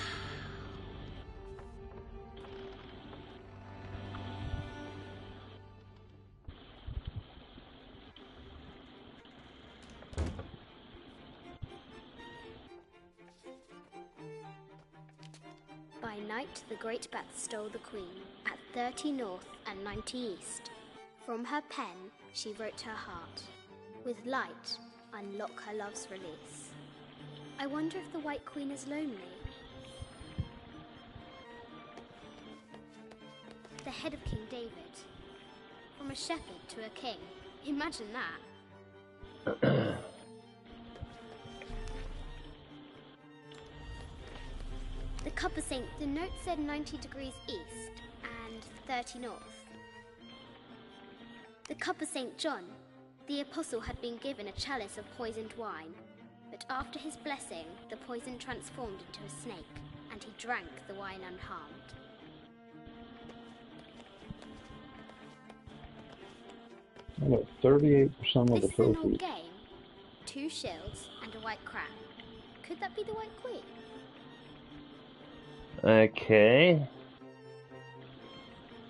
By night, the great bat stole the queen at 30 north and 90 east. From her pen, she wrote her heart. With light, unlock her love's release. I wonder if the White Queen is lonely. The head of King David. From a shepherd to a king. Imagine that. The cup of Saint, the note said 90 degrees east and 30 north. The cup of St. John. The apostle had been given a chalice of poisoned wine, but after his blessing, the poison transformed into a snake, and he drank the wine unharmed. I got 38% of the This is an old trophies. game. 2 shields and a white crown. Could that be the White Queen? Okay.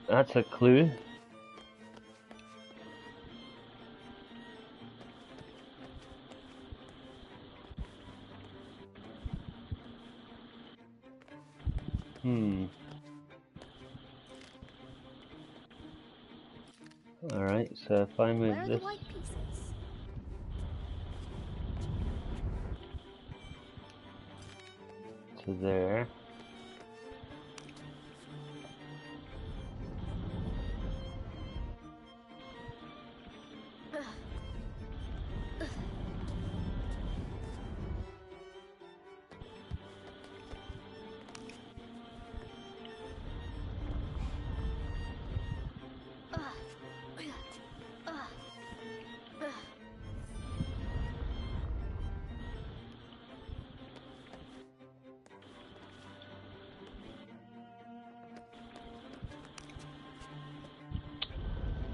That's a clue. Alright, so if I move Where are this the white pieces? to there.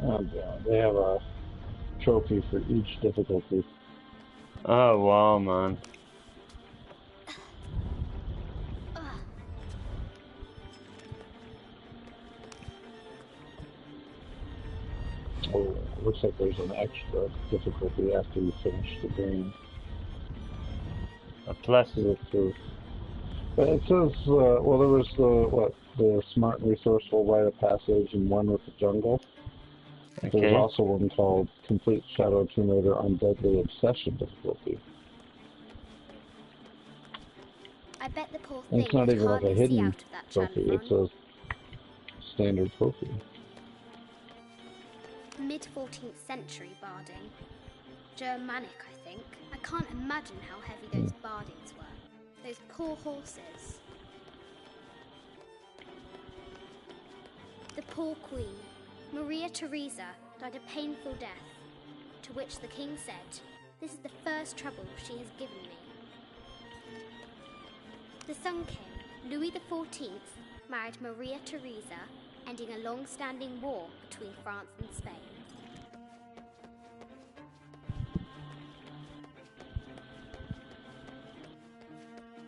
Oh, God. They have a trophy for each difficulty. Oh wow, man. Oh, looks like there's an extra difficulty after you finish the game. A plus. But it says, well, there was the smart and resourceful rite of passage and one with the jungle. Okay. There's also one called Complete Shadow Tomb Raider on Deadly Obsession difficulty. I bet the poor And thing it's not could even like a hardly see hidden out of that trophy, channel it's a standard trophy. Mid-14th century barding. Germanic, I think. I can't imagine how heavy those bardings were. Those poor horses. The poor queen, Maria Theresa, died a painful death, to which the king said, "This is the first trouble she has given me." The Sun King, Louis XIV, married Maria Theresa, ending a long-standing war between France and Spain.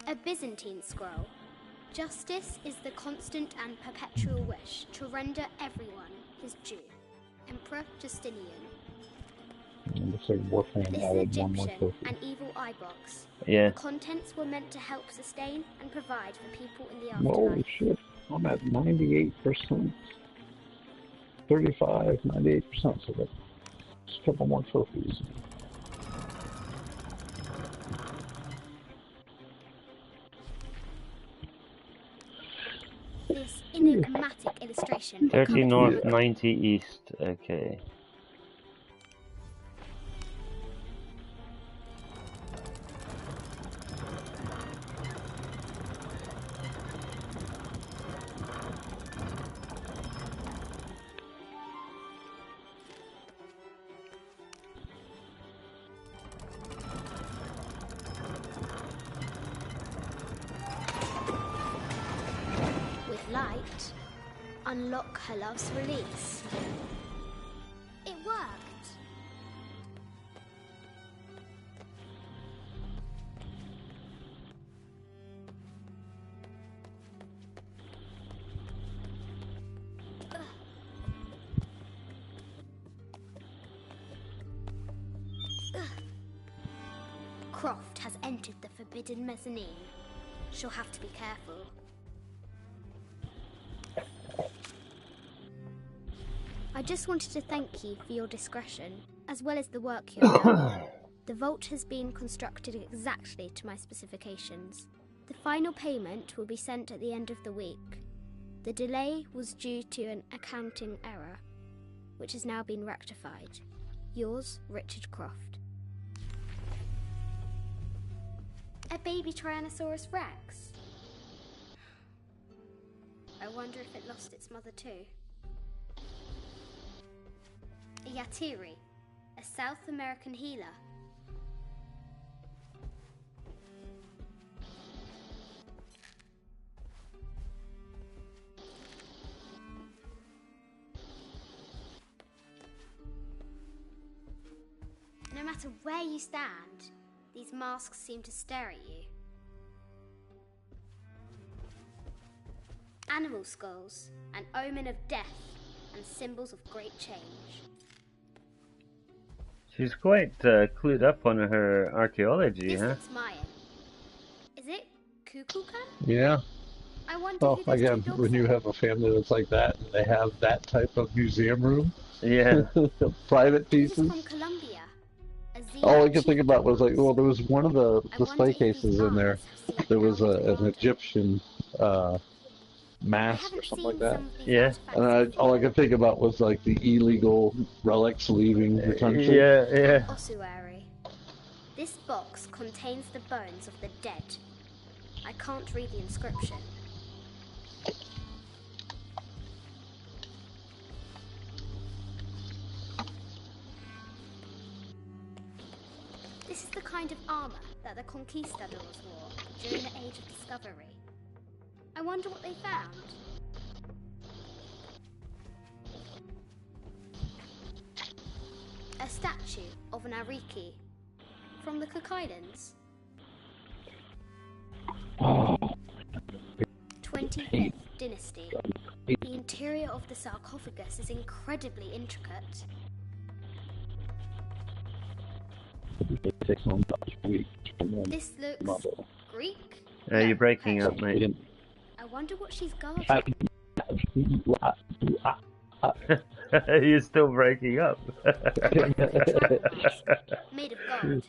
A Byzantine scroll. Justice is the constant and perpetual wish to render everyone his due. Emperor Justinian. It looks like Warframe This is added one more Egyptian, trophy. an evil eye box. Yeah. The contents were meant to help sustain and provide for people in the Holy afterlife. shit, I'm at 98%. 35, 98%, so that's just a couple more trophies. This enigmatic illustration 30 covered north, with 90 east. Okay. with light. Unlock her love's release. It worked. Croft has entered the forbidden mezzanine. She'll have to be careful. I just wanted to thank you for your discretion, as well as the work you have done. The vault has been constructed exactly to my specifications. The final payment will be sent at the end of the week. The delay was due to an accounting error, which has now been rectified. Yours, Richard Croft. A baby Tyrannosaurus Rex. I wonder if it lost its mother too. A Yatiri, a South American healer. No matter where you stand, these masks seem to stare at you. Animal skulls, an omen of death, and symbols of great change. She's quite clued up on her archaeology, This huh? looks Mayan. Is it Kukulkan? Yeah. I wonder Well, who those again, two dogs when you are. have a family that's like that, and they have that type of museum room, Yeah. private This is pieces. from Colombia. A Xena All I could chief think about was like, box. well, there was one of the I display wonder if these cases in there. eyes have seen There was Alma's an Grotto. Egyptian I mask or haven't something seen like that. some of these Yeah. artifacts And all I before. could think about was like the illegal relics leaving the country. Yeah. Ossuary. This box contains the bones of the dead. I can't read the inscription. This is the kind of armor that the conquistadors wore during the Age of Discovery. I wonder what they found. A statue of an Ariki from the Cook Islands. 25th Dynasty. The interior of the sarcophagus is incredibly intricate. This looks Greek. You're breaking up, Persian. mate. I wonder what she's guarding. You're still breaking up. Made of gold.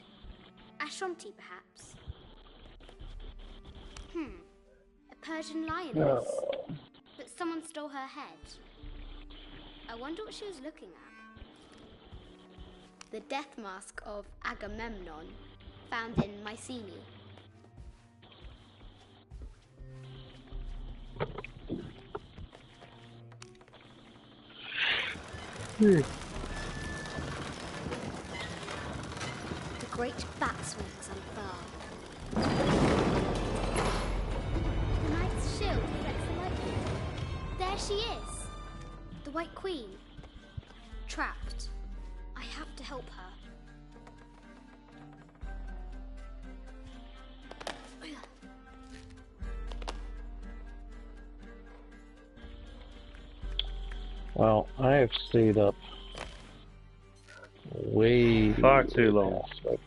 Ashanti, perhaps. A Persian lioness. But someone stole her head. I wonder what she was looking at. The death mask of Agamemnon, found in Mycenae. The great bat swings unfurl. The knight's shield reflects the lightning. There she is! The White Queen. Trapped. I have to help her. Well, I have stayed up way Far too long. past, but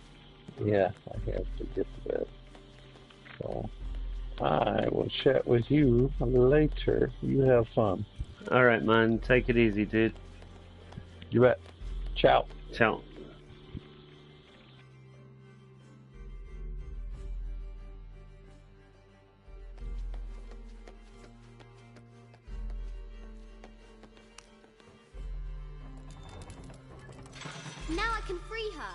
yeah, I have to get to bed. So I will chat with you later. You have fun. Alright, man. Take it easy, dude. You bet. Ciao. Ciao. Now I can free her.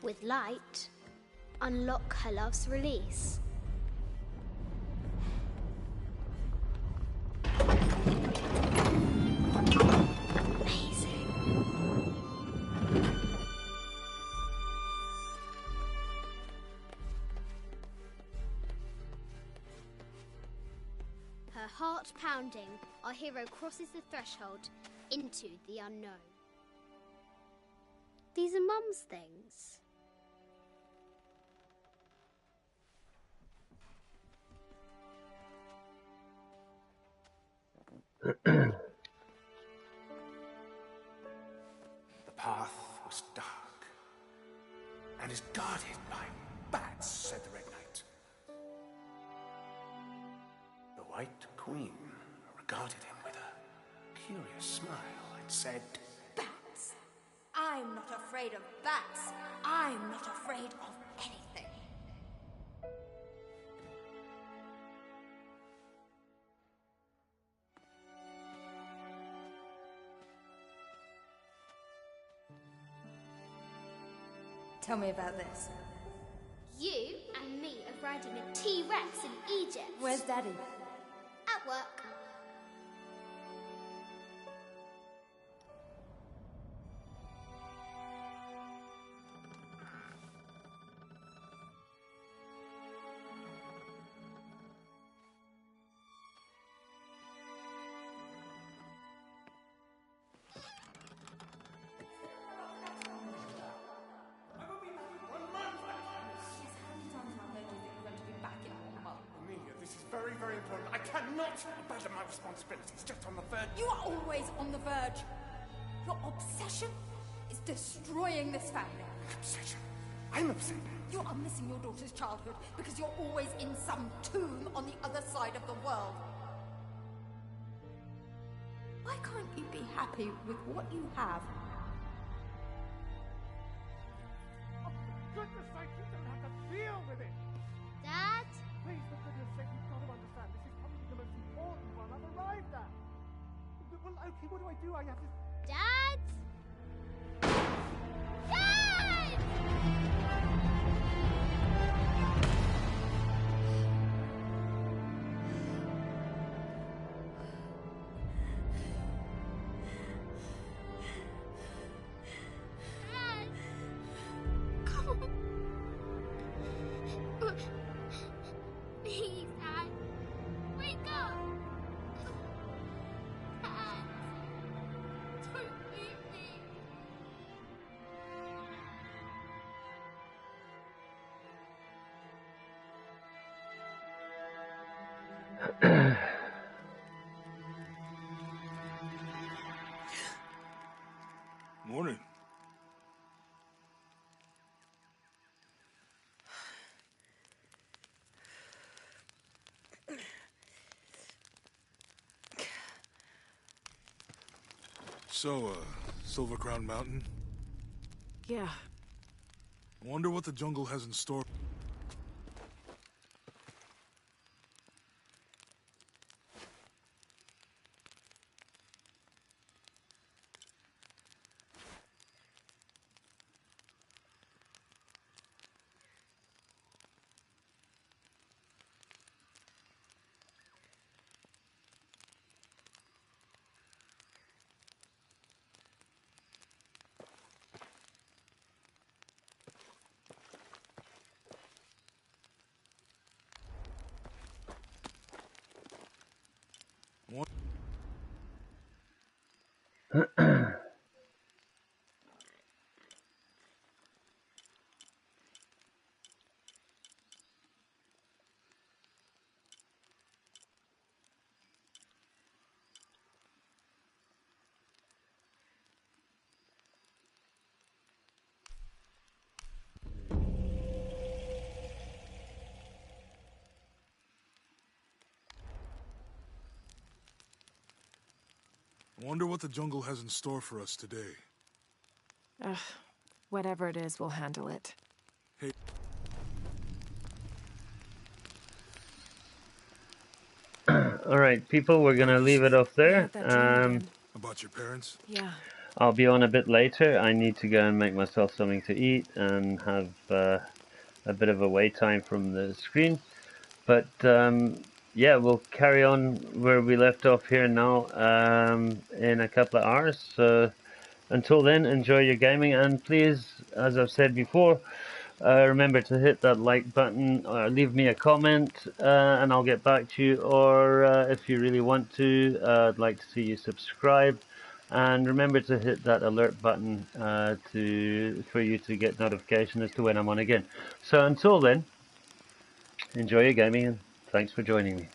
With light, unlock her love's release. Amazing. Her heart pounding, our hero crosses the threshold into the unknown. These are Mum's things. The path was dark and is guarded by bats, said the Red Knight. White Queen regarded him with a curious smile and said, Bats! I'm not afraid of bats. I'm not afraid of anything. Tell me about this. You and me are riding a T-Rex in Egypt. Where's Daddy? At work. Amelia, this is very, very important. I cannot abandon my responsibilities just on the verge. You are always on the verge. Your obsession is destroying this family. Obsession. I'm upset. You are missing your daughter's childhood because you're always in some tomb on the other side of the world. Why can't you be happy with what you have? Oh, for goodness sake, you don't have to deal with it. Dad? Please, for goodness sake, you've got to understand. This is probably the most important one I've arrived at. Well, okay, what do? I have to... Dad? Dad! Dad! Come on. Please, Dad. Wake up. Dad. Don't leave me. Morning. So, Silver Crown Mountain? Yeah. Wonder what the jungle has in store. Wonder what the jungle has in store for us today. Whatever it is, we'll handle it. Hey. Alright, people, we're gonna leave it off there. About your parents? Yeah. I'll be on a bit later. I need to go and make myself something to eat and have a bit of a wait time from the screen. But yeah, we'll carry on where we left off here now in a couple of hours. So until then, enjoy your gaming, and please, as I've said before, remember to hit that like button or leave me a comment and I'll get back to you, or if you really want to, I'd like to see you subscribe, and remember to hit that alert button for you to get notification as to when I'm on again. So until then, enjoy your gaming and thanks for joining me.